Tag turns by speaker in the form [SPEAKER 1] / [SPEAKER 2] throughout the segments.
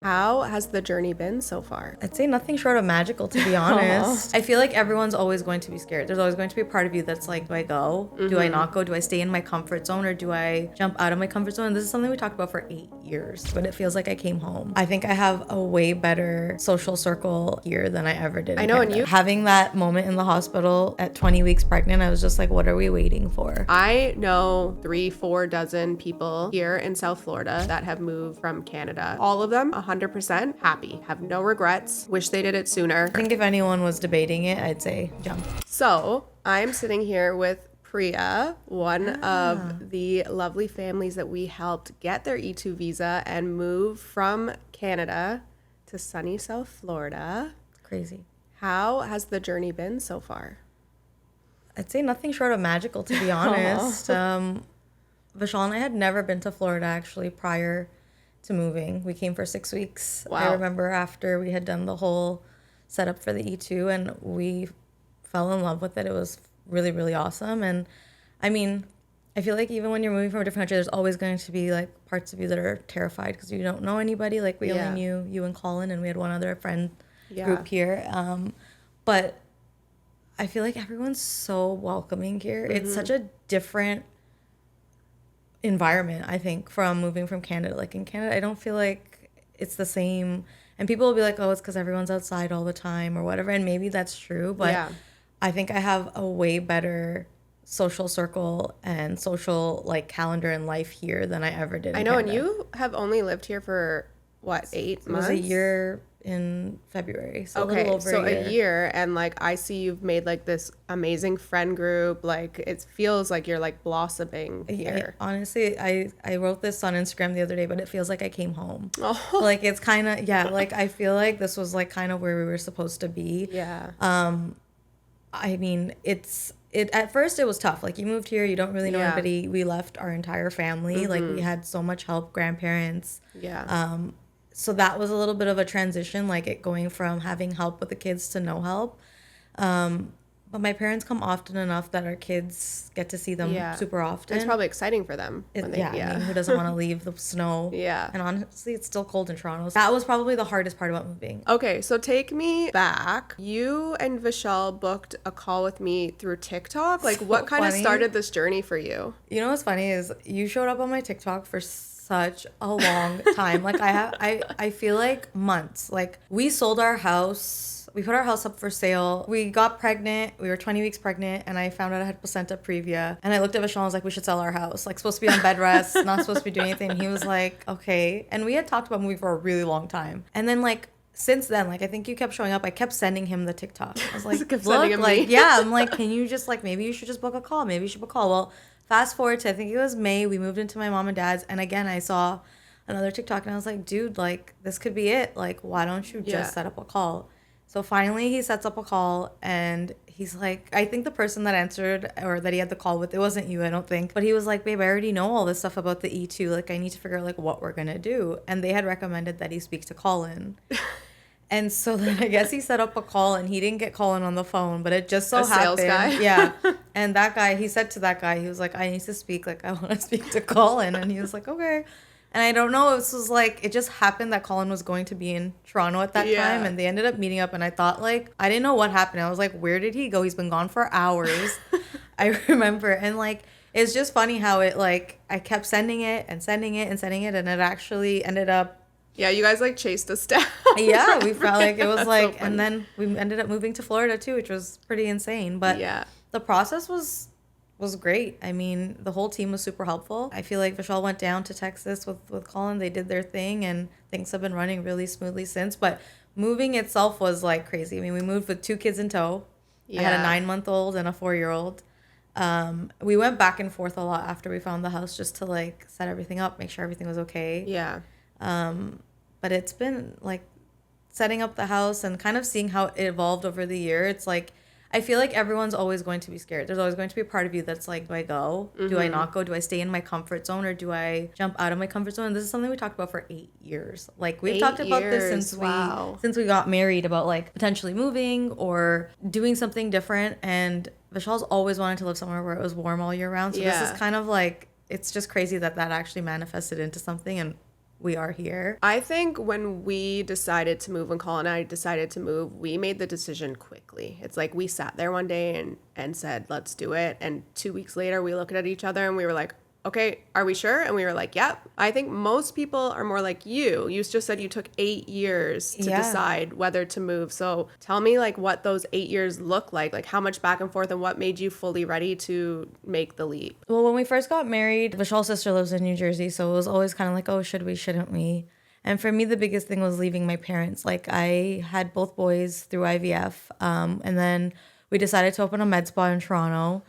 [SPEAKER 1] How has the journey been so far?
[SPEAKER 2] I'd say nothing short of magical, to be honest. I feel like everyone's always going to be scared. There's always going to be a part of you that's like, do I go? Do I not go? Do I stay in my comfort zone or do I jump out of my comfort zone? And this is something we talked about for 8 years, but it feels like I came home. I think I have a way better social circle here than I ever did in
[SPEAKER 1] I know,
[SPEAKER 2] Canada.
[SPEAKER 1] and you
[SPEAKER 2] having that moment in the hospital at 20 weeks pregnant, I was just like, what are we waiting for?
[SPEAKER 1] I know 3-4 dozen people here in South Florida that have moved from Canada. All of them 100% happy, have no regrets, wish they did it sooner.
[SPEAKER 2] I think if anyone was debating it, I'd say jump.
[SPEAKER 1] So I'm sitting here with Priya, one of the lovely families that we helped get their E2 visa and move from Canada to sunny South Florida.
[SPEAKER 2] Crazy.
[SPEAKER 1] How has the journey been so far?
[SPEAKER 2] I'd say nothing short of magical, to be honest. Vishal and I had never been to Florida actually prior to moving. We came for 6 weeks.
[SPEAKER 1] Wow.
[SPEAKER 2] I remember after we had done the whole setup for the E2 and we fell in love with it. It was really, really awesome. And I mean, I feel like even when you're moving from a different country, there's always going to be like parts of you that are terrified because you don't know anybody. Like we only knew you and Colin, and we had one other friend group here. But I feel like everyone's so welcoming here. It's such a different environment, I think, from moving from Canada. Like in Canada, I don't feel like it's the same. And people will be like, oh, it's because everyone's outside all the time or whatever. And maybe that's true. But I think I have a way better social circle and social like calendar in life here than I ever did in
[SPEAKER 1] Canada.
[SPEAKER 2] And
[SPEAKER 1] you have only lived here for what, 8 months?
[SPEAKER 2] It was a year in February, so a little over
[SPEAKER 1] a year. And like I see you've made like this amazing friend group. Like it feels like you're like blossoming here.
[SPEAKER 2] Honestly, I wrote this on Instagram the other day, but it feels like I came home.
[SPEAKER 1] Oh.
[SPEAKER 2] Like it's kind of like I feel like this was like kind of where we were supposed to be. I mean, it at first it was tough. Like you moved here, you don't really know anybody. We left our entire family. Like we had so much help, grandparents. So that was a little bit of a transition, like it going from having help with the kids to no help. But my parents come often enough that our kids get to see them super often.
[SPEAKER 1] It's probably exciting for them.
[SPEAKER 2] I mean, who doesn't want to leave the snow? And honestly, it's still cold in Toronto. So that was probably the hardest part about moving.
[SPEAKER 1] Okay, so take me back. You and Vishal booked a call with me through TikTok. Like, what kind of started this journey for you?
[SPEAKER 2] You know what's funny is you showed up on my TikTok for such a long time. Like I feel like months. Like we sold our house. We put our house up for sale. We got pregnant. We were 20 weeks pregnant, and I found out I had placenta previa. And I looked at Vishal and was like, we should sell our house. Like, supposed to be on bed rest, not supposed to be doing anything. And he was like, okay. And we had talked about moving for a really long time. And then, like, since then, like, I think you kept showing up. I kept sending him the TikTok. I was like, look, like, I'm like, can you just, like, maybe you should just book a call. Maybe you should book a call. Well, fast forward to, I think it was May. We moved into my mom and dad's. And again, I saw another TikTok, and I was like, dude, like, this could be it. Like, why don't you just set up a call? So finally he sets up a call and he's like, I think the person that answered or that he had the call with, it wasn't you, I don't think. But he was like, babe, I already know all this stuff about the E2. Like, I need to figure out like what we're going to do. And they had recommended that he speak to Colin. And so then I guess he set up a call and he didn't get Colin on the phone, but it just so happened.
[SPEAKER 1] Sales guy.
[SPEAKER 2] And that guy, he said to that guy, he was like, I need to speak. Like, I want to speak to Colin. And he was like, okay. And I don't know, this was like, it just happened that Colin was going to be in Toronto at that time. And they ended up meeting up. And I thought, like, I didn't know what happened. I was like, where did he go? He's been gone for hours. I remember. And, like, it's just funny how it, like, I kept sending it and sending it and sending it. And it actually ended up.
[SPEAKER 1] Yeah, you guys, like, chased us down.
[SPEAKER 2] Yeah, we felt like it was like, so and then we ended up moving to Florida, too, which was pretty insane. But the process was great. I mean, the whole team was super helpful. I feel like Vishal went down to Texas with Colin. They did their thing, and things have been running really smoothly since. But moving itself was, like, crazy. I mean, we moved with 2 kids in tow. I had a 9-month-old and a 4-year-old. We went back and forth a lot after we found the house just to, like, set everything up, make sure everything was okay. But it's been, like, setting up the house and kind of seeing how it evolved over the year. It's, like, I feel like everyone's always going to be scared. There's always going to be a part of you that's like, do I go? Do I not go? Do I stay in my comfort zone or do I jump out of my comfort zone? And this is something we talked about for 8 years. Like we've talked about this since we got married about like potentially moving or doing something different. And Vishal's always wanted to live somewhere where it was warm all year round. So this is kind of like, it's just crazy that actually manifested into something. And we are here.
[SPEAKER 1] I think when we decided to move, when Colin and I decided to move, we made the decision quickly. It's like we sat there one day and said, let's do it. And 2 weeks later, we looked at each other and we were like, okay, are we sure? And we were like, yep. I think most people are more like you. You just said you took 8 years to decide whether to move. So tell me like what those 8 years look like how much back and forth and what made you fully ready to make the leap.
[SPEAKER 2] Well, when we first got married, Vishal's sister lives in New Jersey. So it was always kind of like, oh, should we, shouldn't we? And for me, the biggest thing was leaving my parents. Like I had both boys through IVF. And then we decided to open a med spa in Toronto.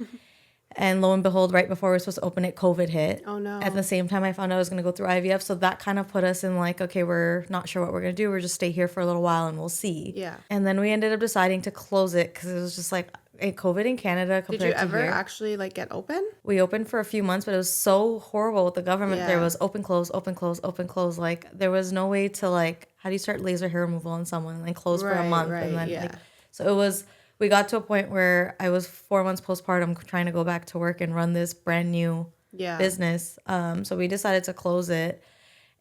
[SPEAKER 2] And lo and behold, right before we were supposed to open it, COVID hit.
[SPEAKER 1] Oh, no.
[SPEAKER 2] At the same time, I found out I was going to go through IVF. So that kind of put us in like, okay, we're not sure what we're going to do. We're just stay here for a little while and we'll see.
[SPEAKER 1] Yeah.
[SPEAKER 2] And then we ended up deciding to close it because it was just like COVID in Canada compared to here.
[SPEAKER 1] Did you ever actually like get open?
[SPEAKER 2] We opened for a few months, but it was so horrible with the government. There was open, close, open, close, open, close. Like there was no way to like, how do you start laser hair removal on someone and close for a month? And then like, so it was... We got to a point where I was 4 months postpartum trying to go back to work and run this brand new business. So we decided to close it.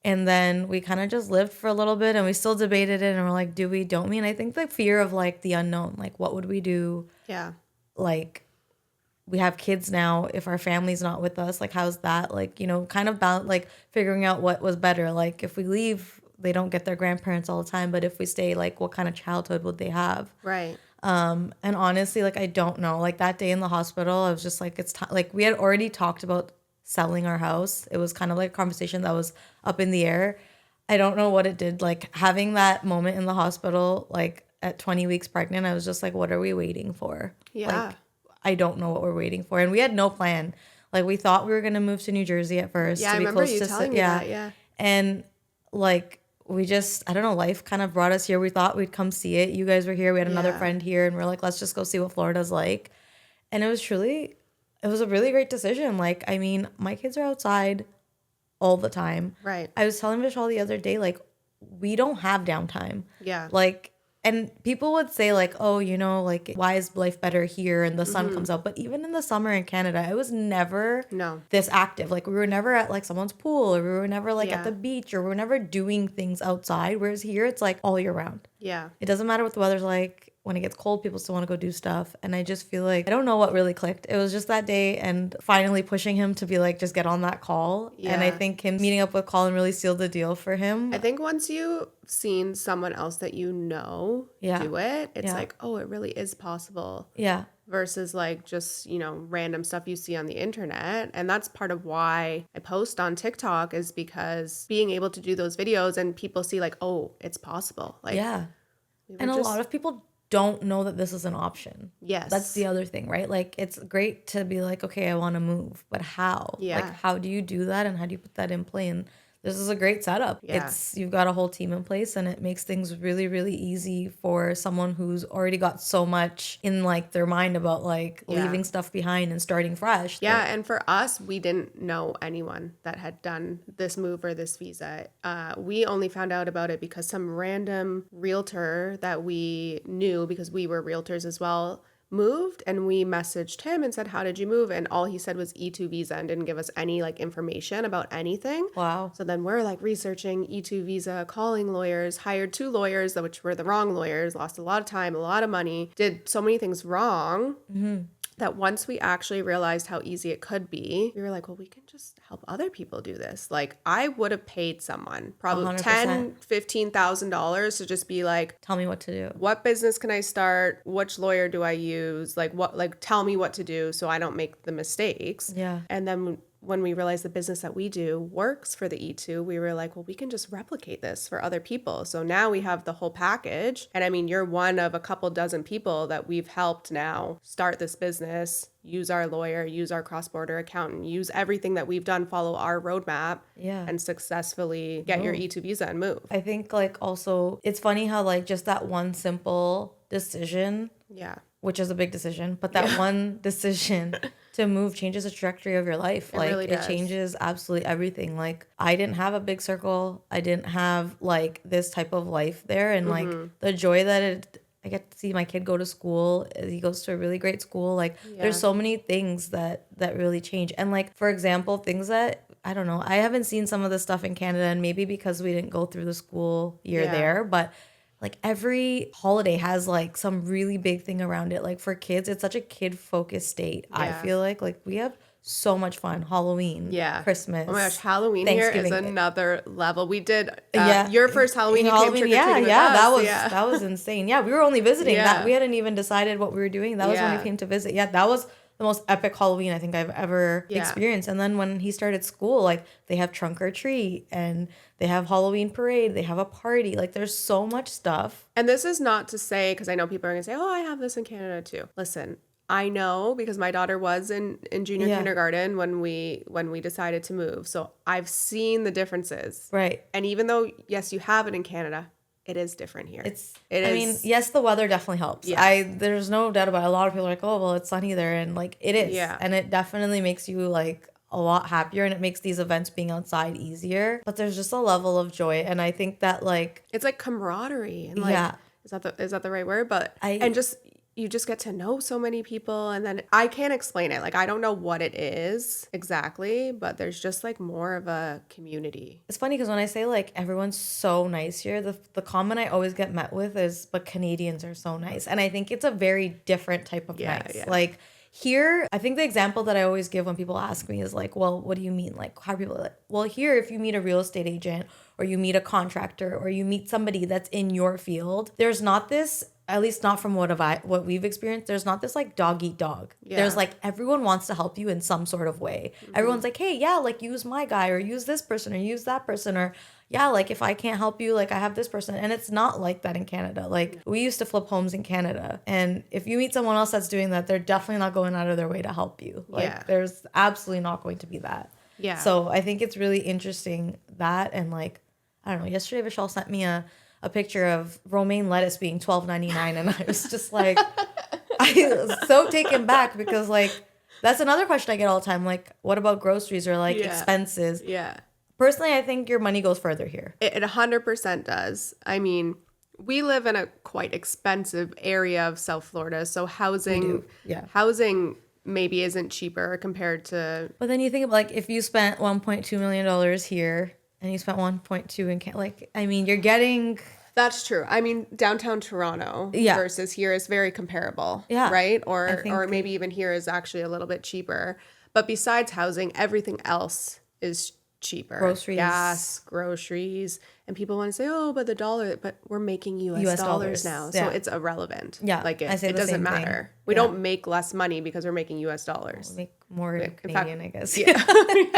[SPEAKER 2] And then we kind of just lived for a little bit and we still debated it and we're like, do we, don't we? And I think the fear of like the unknown, like what would we do?
[SPEAKER 1] Yeah.
[SPEAKER 2] Like we have kids now. If our family's not with us, like how's that? Like, you know, kind of about like figuring out what was better. Like if we leave, they don't get their grandparents all the time. But if we stay, like what kind of childhood would they have?
[SPEAKER 1] Right.
[SPEAKER 2] And honestly, like, I don't know, like that day in the hospital, I was just like, it's like we had already talked about selling our house. It was kind of like a conversation that was up in the air. I don't know what it did. Like having that moment in the hospital, like at 20 weeks pregnant, I was just like, what are we waiting for?
[SPEAKER 1] Yeah.
[SPEAKER 2] Like, I don't know what we're waiting for. And we had no plan. Like we thought we were going to move to New Jersey at first.
[SPEAKER 1] Yeah,
[SPEAKER 2] to
[SPEAKER 1] I
[SPEAKER 2] be
[SPEAKER 1] remember
[SPEAKER 2] close
[SPEAKER 1] you
[SPEAKER 2] to
[SPEAKER 1] telling me that, yeah.
[SPEAKER 2] And like, we just, I don't know, life kind of brought us here. We thought we'd come see it. You guys were here. We had another friend here and we're like, let's just go see what Florida's like. And it was a really great decision. Like, I mean, my kids are outside all the time.
[SPEAKER 1] Right.
[SPEAKER 2] I was telling Vishal the other day, like, we don't have downtime.
[SPEAKER 1] Yeah.
[SPEAKER 2] Like, and people would say like, oh, you know, like, why is life better here and the sun comes out? But even in the summer in Canada, I was never this active. Like we were never at like someone's pool or we were never like at the beach or we were never doing things outside. Whereas here it's like all year round.
[SPEAKER 1] Yeah.
[SPEAKER 2] It doesn't matter what the weather's like. When it gets cold, people still want to go do stuff. And I just feel like, I don't know what really clicked. It was just that day and finally pushing him to be like, just get on that call. Yeah. And I think him meeting up with Colin really sealed the deal for him.
[SPEAKER 1] I think once you've seen someone else that you know do it, it's like, oh, it really is possible.
[SPEAKER 2] Yeah.
[SPEAKER 1] Versus like just, you know, random stuff you see on the internet. And that's part of why I post on TikTok is because being able to do those videos and people see like, oh, it's possible. Like,
[SPEAKER 2] and a lot of people don't know that this is an option.
[SPEAKER 1] Yes.
[SPEAKER 2] That's the other thing, right? Like, it's great to be like, okay, I want to move, but how?
[SPEAKER 1] Yeah.
[SPEAKER 2] Like, how do you do that and how do you put that in play? And this is a great setup.
[SPEAKER 1] Yeah.
[SPEAKER 2] You've got a whole team in place and it makes things really, really easy for someone who's already got so much in like their mind about like leaving stuff behind and starting fresh.
[SPEAKER 1] Yeah. And for us, we didn't know anyone that had done this move or this visa. We only found out about it because some random realtor that we knew, because we were realtors as well, moved, and we messaged him and said, how did you move? And all he said was E2 visa and didn't give us any like information about anything.
[SPEAKER 2] Wow.
[SPEAKER 1] So then we're like researching E2 visa, calling lawyers, hired 2 lawyers, which were the wrong lawyers, lost a lot of time, a lot of money, did so many things wrong. That once we actually realized how easy it could be, we were like, well, we can just help other people do this. Like, I would have paid someone probably
[SPEAKER 2] 100%.
[SPEAKER 1] $10,000-$15,000 to just be like,
[SPEAKER 2] tell me what to do.
[SPEAKER 1] What business can I start? Which lawyer do I use? Like, tell me what to do so I don't make the mistakes.
[SPEAKER 2] Yeah.
[SPEAKER 1] And then when we realized the business that we do works for the E2, we were like, well, we can just replicate this for other people. So now we have the whole package. And I mean, you're one of a couple dozen people that we've helped now start this business, use our lawyer, use our cross-border accountant, use everything that we've done, follow our roadmap, and successfully get your E2 visa and move.
[SPEAKER 2] I think like also, it's funny how like just that one simple decision, which is a big decision, but that one decision to move changes the trajectory of your life.
[SPEAKER 1] It
[SPEAKER 2] like
[SPEAKER 1] really
[SPEAKER 2] it changes absolutely everything. Like I didn't have a big circle. I didn't have like this type of life there. And like the joy that I get to see my kid go to school. He goes to a really great school. Like there's so many things that really change. And like, for example, things that I don't know. I haven't seen some of the stuff in Canada, and maybe because we didn't go through the school year there, but like every holiday has like some really big thing around it. Like for kids, it's such a kid focused state. I feel like we have so much fun. Halloween, Christmas.
[SPEAKER 1] Oh my gosh, Halloween here is another level. We did your first Halloween. You came trick-or-treating with us.
[SPEAKER 2] That was insane. Yeah, we were only visiting. That we hadn't even decided what we were doing. That was when we came to visit. Yeah, that was the most epic Halloween I think I've ever experienced. And then when he started school, like they have trunk or treat and they have Halloween parade, they have a party. Like there's so much stuff.
[SPEAKER 1] And this is not to say, because I know people are going to say, oh, I have this in Canada too. Listen, I know because my daughter was in junior kindergarten when we decided to move. So I've seen the differences.
[SPEAKER 2] Right.
[SPEAKER 1] And even though, yes, you have it in Canada, it is different here.
[SPEAKER 2] I mean, yes, the weather definitely helps. Yeah. There's no doubt about it. A lot of people are like, oh, well, it's sunny there. And like, it is. Yeah. And it definitely makes you like a lot happier, and it makes these events being outside easier. But there's just a level of joy. And I think that like,
[SPEAKER 1] it's like camaraderie. And like, is that the right word? But, you just get to know so many people, and then I can't explain it. Like, I don't know what it is exactly, but there's just like more of a community.
[SPEAKER 2] It's funny because when I say like everyone's so nice here, the comment I always get met with is, but Canadians are so nice. And I think it's a very different type of nice. Yeah. Like here, I think the example that I always give when people ask me is like, well, what do you mean? Like, how are people like, well, here, if you meet a real estate agent or you meet a contractor or you meet somebody that's in your field, there's not this, at least not from what we've experienced, there's not this like dog eat dog. Yeah. There's like everyone wants to help you in some sort of way. Mm-hmm. Everyone's like, hey, yeah, like use my guy or use this person or use that person, or yeah, like if I can't help you, like I have this person. And it's not like that in Canada. Like we used to flip homes in Canada, and if you meet someone else that's doing that, they're definitely not going out of their way to help you. Like there's absolutely not going to be that. Yeah. So I think it's really interesting that, and like, I don't know, yesterday Vishal sent me a picture of romaine lettuce being $12.99, and I was just like, I was so taken back because like that's another question I get all the time. Like, what about groceries or like expenses? Yeah. Personally, I think your money goes further here.
[SPEAKER 1] It 100% does. I mean, we live in a quite expensive area of South Florida, so housing maybe isn't cheaper compared to.
[SPEAKER 2] But then you think of like if you spent $1.2 million here and you spent 1.2 in like, I mean, you're getting.
[SPEAKER 1] That's true. I mean, downtown Toronto versus here is very comparable, right? Or maybe even here is actually a little bit cheaper. But besides housing, everything else is cheaper.
[SPEAKER 2] Groceries.
[SPEAKER 1] Gas, groceries. And people want to say, oh, but the dollar, but we're making US dollars now. So it's irrevent. Yeah. Like it doesn't matter. We don't make less money because we're making US dollars.
[SPEAKER 2] We'll make more Canadian, I guess. Yeah.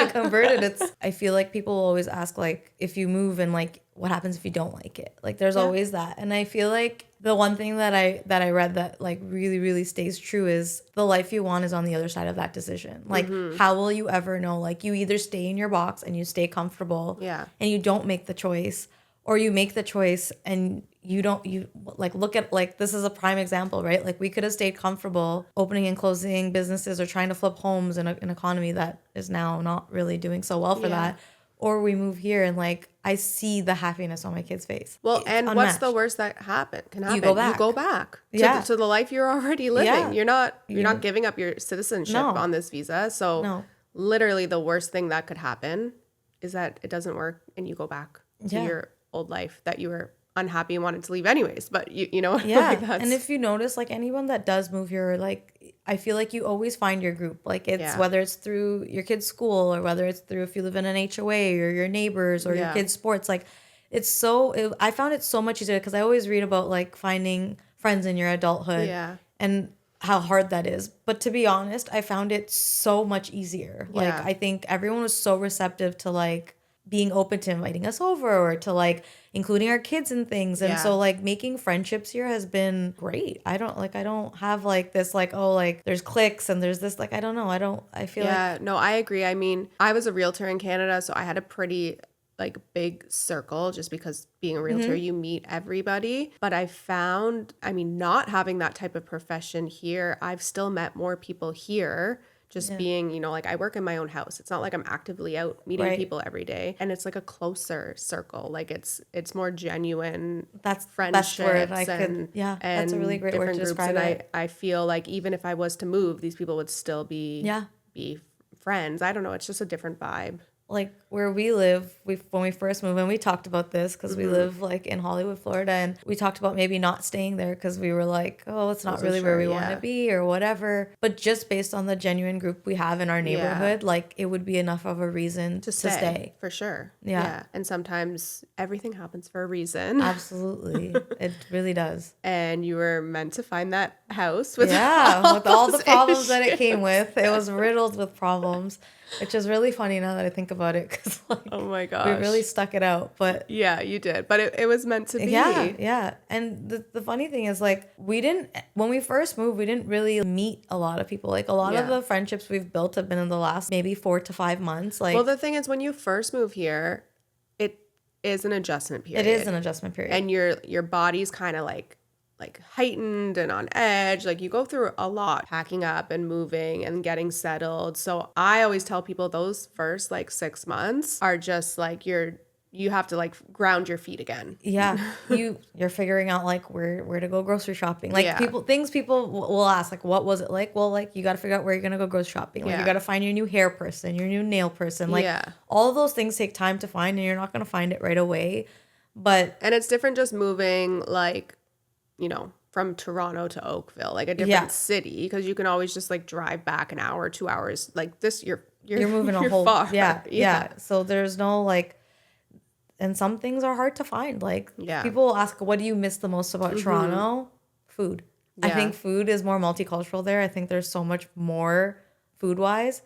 [SPEAKER 2] Converted, I feel like people always ask like, if you move and like, what happens if you don't like it? Like there's always that. And I feel like the one thing that I read that like really, really stays true is the life you want is on the other side of that decision. Like how will you ever know? Like you either stay in your box and you stay comfortable and you don't make the choice, or you make the choice and you like look at like, this is a prime example, right? Like we could have stayed comfortable opening and closing businesses or trying to flip homes in an economy that is now not really doing so well for that. Or we move here and like I see the happiness on my kid's face.
[SPEAKER 1] Well, it's and unmatched. What's the worst that can happen? You go back. To the life you're already living. Yeah. You're not giving up your citizenship on this visa. So literally the worst thing that could happen is that it doesn't work and you go back to your old life that you were unhappy and wanted to leave anyways. But you know,
[SPEAKER 2] like and if you notice, like anyone that does move here, like I feel like you always find your group. Like it's whether it's through your kid's school or whether it's through if you live in an HOA or your neighbors or your kids' sports. Like I found it so much easier because I always read about like finding friends in your adulthood and how hard that is. But to be honest, I found it so much easier. Like I think everyone was so receptive to like being open to inviting us over or to like including our kids in things. And so like making friendships here has been great. I don't have like this like, oh, like there's cliques and there's this, like, I don't know. I feel like.
[SPEAKER 1] No, I agree. I mean, I was a realtor in Canada, so I had a pretty like big circle just because being a realtor, you meet everybody. But I found, I mean, not having that type of profession here, I've still met more people here. Just being, you know, like I work in my own house. It's not like I'm actively out meeting people every day. And it's like a closer circle. Like it's more genuine.
[SPEAKER 2] That's
[SPEAKER 1] friendships.
[SPEAKER 2] Best word. And that's a really great word to describe it.
[SPEAKER 1] I feel like even if I was to move, these people would still be friends. I don't know. It's just a different vibe.
[SPEAKER 2] like where we live, when we first moved, and we talked about this because we live like in Hollywood, Florida, and we talked about maybe not staying there because we were like, oh, it's not
[SPEAKER 1] Wasn't
[SPEAKER 2] really
[SPEAKER 1] sure,
[SPEAKER 2] where we want
[SPEAKER 1] yeah.
[SPEAKER 2] to be or whatever. But just based on the genuine group we have in our neighborhood, like it would be enough of a reason to stay.
[SPEAKER 1] For sure.
[SPEAKER 2] Yeah.
[SPEAKER 1] And sometimes everything happens for a reason.
[SPEAKER 2] Absolutely. It really does.
[SPEAKER 1] And you were meant to find that house with
[SPEAKER 2] with all the
[SPEAKER 1] those
[SPEAKER 2] problems that it
[SPEAKER 1] issues.
[SPEAKER 2] came with. It was riddled with problems, which is really funny now that I think about it because like
[SPEAKER 1] Oh my
[SPEAKER 2] we
[SPEAKER 1] gosh.
[SPEAKER 2] really stuck it out. But
[SPEAKER 1] Yeah, you did. But it was meant to be.
[SPEAKER 2] yeah. And the funny thing is like when we first moved, we didn't really meet a lot of people. Like a lot of
[SPEAKER 1] Yeah.
[SPEAKER 2] the friendships we've built have been in the last maybe 4 to 5 months. Like
[SPEAKER 1] Well, the thing is, when you first move here, it is an adjustment period.
[SPEAKER 2] it is an adjustment period.
[SPEAKER 1] And your body's kind of like heightened and on edge. Like you go through a lot packing up and moving and getting settled. So I always tell people those first like 6 months are just like you have to like ground your feet again.
[SPEAKER 2] Yeah, you're figuring out like where to go grocery shopping. Like
[SPEAKER 1] Yeah.
[SPEAKER 2] people will ask like, what was it like? Well, like you got to figure out where you're gonna go grocery shopping. Like
[SPEAKER 1] Yeah.
[SPEAKER 2] you got to find your new hair person, your new nail person. Like
[SPEAKER 1] Yeah.
[SPEAKER 2] all of those things take time to find, and you're not gonna find it right away. But
[SPEAKER 1] And it's different just moving like, from Toronto to Oakville, like a different
[SPEAKER 2] Yeah.
[SPEAKER 1] city, because you can always just like drive back an hour, 2 hours. Like this, you're
[SPEAKER 2] you're moving a whole
[SPEAKER 1] far.
[SPEAKER 2] yeah. So there's no like, and some things are hard to find. Like
[SPEAKER 1] Yeah.
[SPEAKER 2] people will ask, what do you miss the most about Toronto? Food. I
[SPEAKER 1] Yeah.
[SPEAKER 2] think food is more multicultural there. I think there's so much more food wise,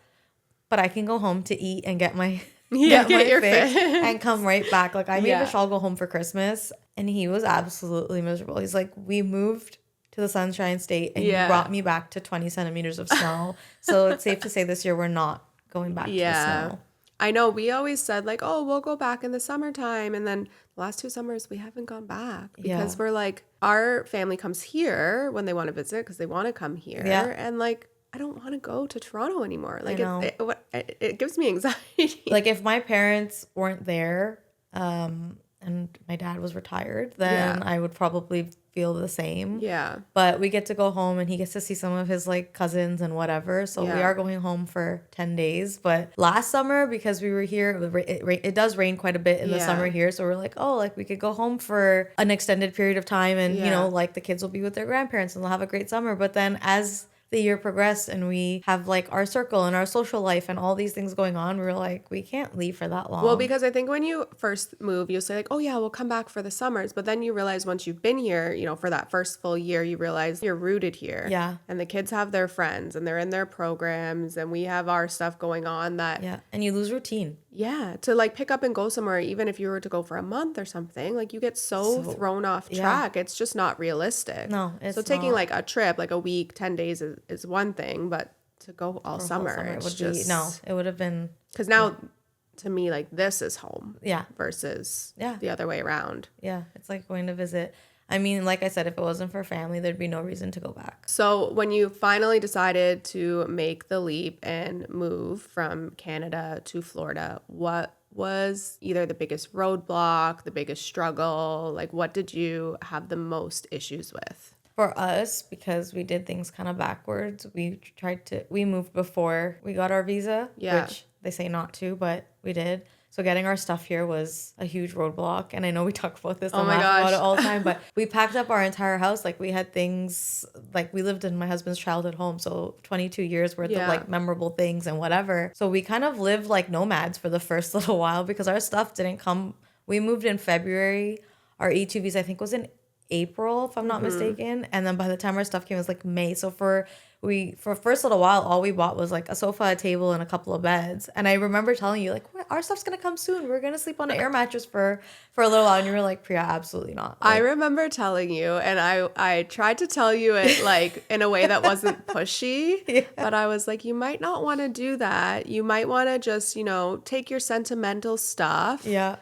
[SPEAKER 2] but I can go home to eat and get my
[SPEAKER 1] Yeah,
[SPEAKER 2] get
[SPEAKER 1] get
[SPEAKER 2] my
[SPEAKER 1] your
[SPEAKER 2] fix
[SPEAKER 1] fix.
[SPEAKER 2] and come right back. Like I made
[SPEAKER 1] Yeah.
[SPEAKER 2] Vishal go home for Christmas, and he was absolutely miserable. He's like, we moved to the Sunshine State, and
[SPEAKER 1] Yeah.
[SPEAKER 2] he brought me back to 20 centimeters of snow. So it's safe to say this year we're not going back to the snow.
[SPEAKER 1] I know we always said like, oh, we'll go back in the summertime. And then the last 2 summers we haven't gone back because
[SPEAKER 2] Yeah.
[SPEAKER 1] we're like, our family comes here when they want to visit because they want to come here.
[SPEAKER 2] Yeah.
[SPEAKER 1] And like, I don't want to go to Toronto anymore. Like
[SPEAKER 2] know.
[SPEAKER 1] it gives me anxiety.
[SPEAKER 2] Like if my parents weren't there, and my dad was retired, then
[SPEAKER 1] Yeah.
[SPEAKER 2] I would probably feel the same.
[SPEAKER 1] Yeah.
[SPEAKER 2] But we get to go home, and he gets to see some of his like cousins and whatever. So we
[SPEAKER 1] Yeah.
[SPEAKER 2] are going home for 10 days. But last summer, because we were here, it does rain quite a bit in the
[SPEAKER 1] Yeah.
[SPEAKER 2] summer here. So we're like, oh, like we could go home for an extended period of time, and
[SPEAKER 1] Yeah.
[SPEAKER 2] like the kids will be with their grandparents and they'll have a great summer. But then as the year progressed and we have like our circle and our social life and all these things going on, we were like, we can't leave for that long.
[SPEAKER 1] Well, because I think when you first move, you'll say like, oh yeah, we'll come back for the summers. But then you realize once you've been here, for that first full year, you realize you're rooted here.
[SPEAKER 2] Yeah.
[SPEAKER 1] And the kids have their friends and they're in their programs and we have our stuff going on that,
[SPEAKER 2] yeah, and you lose routine.
[SPEAKER 1] yeah, to like pick up and go somewhere, even if you were to go for a month or something, like you get so thrown off
[SPEAKER 2] yeah.
[SPEAKER 1] track. It's just not realistic.
[SPEAKER 2] No, it's
[SPEAKER 1] so taking
[SPEAKER 2] not.
[SPEAKER 1] like a trip, like a week, 10 days is one thing, but to go all summer, it's
[SPEAKER 2] would
[SPEAKER 1] just,
[SPEAKER 2] be no. It would have been
[SPEAKER 1] because now to me, like this is home
[SPEAKER 2] yeah.
[SPEAKER 1] versus
[SPEAKER 2] Yeah.
[SPEAKER 1] the other way around.
[SPEAKER 2] Yeah, it's like going to visit. I mean, like I said, if it wasn't for family, there'd be no reason to go back.
[SPEAKER 1] So when you finally decided to make the leap and move from Canada to Florida, what was either the biggest roadblock, the biggest struggle? Like what did you have the most issues with?
[SPEAKER 2] For us, because we did things kind of backwards, we moved before we got our visa,
[SPEAKER 1] Yeah.
[SPEAKER 2] which they say not to, but we did. So getting our stuff here was a huge roadblock. And I know we talk about this and
[SPEAKER 1] my
[SPEAKER 2] laugh about
[SPEAKER 1] gosh.
[SPEAKER 2] it all the time, but we packed up our entire house. Like we had things, like we lived in my husband's childhood home. So 22 years worth
[SPEAKER 1] Yeah.
[SPEAKER 2] of like memorable things and whatever. So we kind of lived like nomads for the first little while because our stuff didn't come. We moved in February. Our E2Vs, I think, was in April, if I'm not mistaken. And then by the time our stuff came, it was like May. So for first little while, all we bought was like a sofa, a table, and a couple of beds. And I remember telling you like, our stuff's gonna come soon. We're gonna sleep on an air mattress for a little while. And you were like, Priya, absolutely not.
[SPEAKER 1] I
[SPEAKER 2] Like,
[SPEAKER 1] remember telling you, and I tried to tell you it like in a way that wasn't pushy, but I was like, you might not want to do that. You might want to just, take your sentimental stuff,
[SPEAKER 2] Yeah.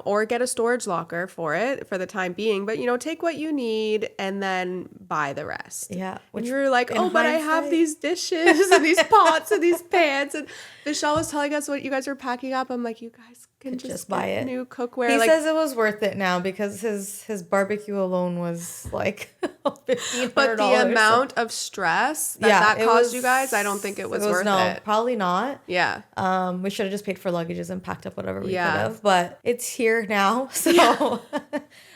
[SPEAKER 1] Or get a storage locker for it for the time being, but, take what you need and then buy the rest.
[SPEAKER 2] Yeah.
[SPEAKER 1] And you were like,
[SPEAKER 2] in
[SPEAKER 1] oh, but I have
[SPEAKER 2] hindsight-
[SPEAKER 1] these dishes and these pots and these pans. And Vishal was telling us what you guys were packing up. I'm like, you guys can
[SPEAKER 2] just buy it.
[SPEAKER 1] New cookware.
[SPEAKER 2] He
[SPEAKER 1] like,
[SPEAKER 2] says it was worth it now because his barbecue alone was like $1,500.
[SPEAKER 1] but the amount of stress that caused you guys, I don't think it was worth it.
[SPEAKER 2] Probably not.
[SPEAKER 1] Yeah.
[SPEAKER 2] We should have just paid for luggages and packed up whatever we could
[SPEAKER 1] Yeah.
[SPEAKER 2] have, but it's here now. So,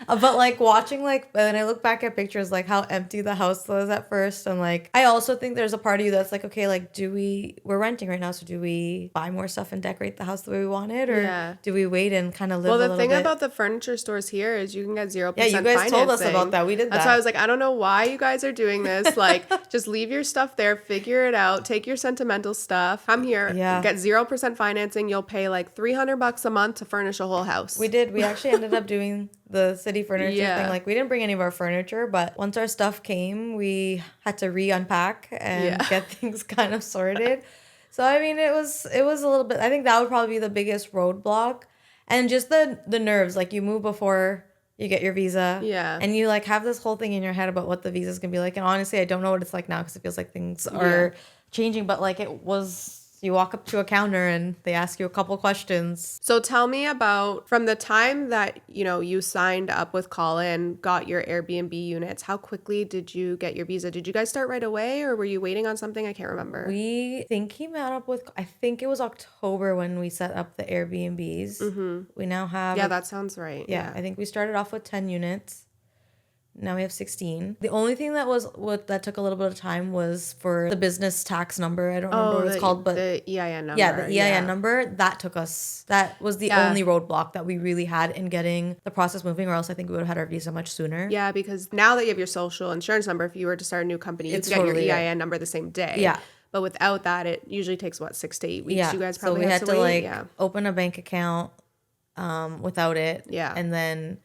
[SPEAKER 2] but like watching, like, when I look back at pictures, like how empty the house was at first, and like, I also think there's a part of you that's like, okay, like, we're renting right now, so do we buy more stuff and decorate the house the way we want it, or do we wait and kind of live
[SPEAKER 1] well,
[SPEAKER 2] a
[SPEAKER 1] the
[SPEAKER 2] little
[SPEAKER 1] thing
[SPEAKER 2] bit?
[SPEAKER 1] about the furniture stores here is you can get 0%
[SPEAKER 2] Yeah, you guys
[SPEAKER 1] financing.
[SPEAKER 2] told us about that. We did that.
[SPEAKER 1] That's why I was like, I don't know why you guys are doing this. Like, just leave your stuff there, figure it out, take your sentimental stuff, come here, get 0% financing. You'll pay like $300 a month to furnish a whole house.
[SPEAKER 2] We did. We actually ended up doing the city furniture thing. Like, we didn't bring any of our furniture, but once our stuff came, we had to unpack and get things kind of sorted. So I mean, it was a little bit. I think that would probably be the biggest roadblock, and just the nerves. Like, you move before you get your visa, and you like have this whole thing in your head about what the visa is gonna be like. And honestly, I don't know what it's like now because it feels like things are changing. But like, it was. You walk up to a counter and they ask you a couple questions.
[SPEAKER 1] So tell me about, from the time that, you signed up with Colin, got your Airbnb units, how quickly did you get your visa? Did you guys start right away, or were you waiting on something? I can't remember.
[SPEAKER 2] We think he met up with, I think it was October when we set up the Airbnbs. Mm-hmm. We now have...
[SPEAKER 1] Yeah, that sounds right.
[SPEAKER 2] Yeah, I think we started off with 10 units. Now we have 16. The only thing that took a little bit of time was for the business tax number. I don't remember what it's called, but
[SPEAKER 1] the EIN number.
[SPEAKER 2] Yeah, the EIN number. That was the only roadblock that we really had in getting the process moving, or else I think we would have had our visa much sooner.
[SPEAKER 1] Yeah, because now that you have your social insurance number, if you were to start a new company, you can get your EIN number the same day.
[SPEAKER 2] Yeah.
[SPEAKER 1] But without that, it usually takes 6 to 8 weeks.
[SPEAKER 2] Yeah.
[SPEAKER 1] You guys probably
[SPEAKER 2] so we
[SPEAKER 1] have
[SPEAKER 2] had
[SPEAKER 1] to wait.
[SPEAKER 2] Like open a bank account without it.
[SPEAKER 1] Yeah.
[SPEAKER 2] And then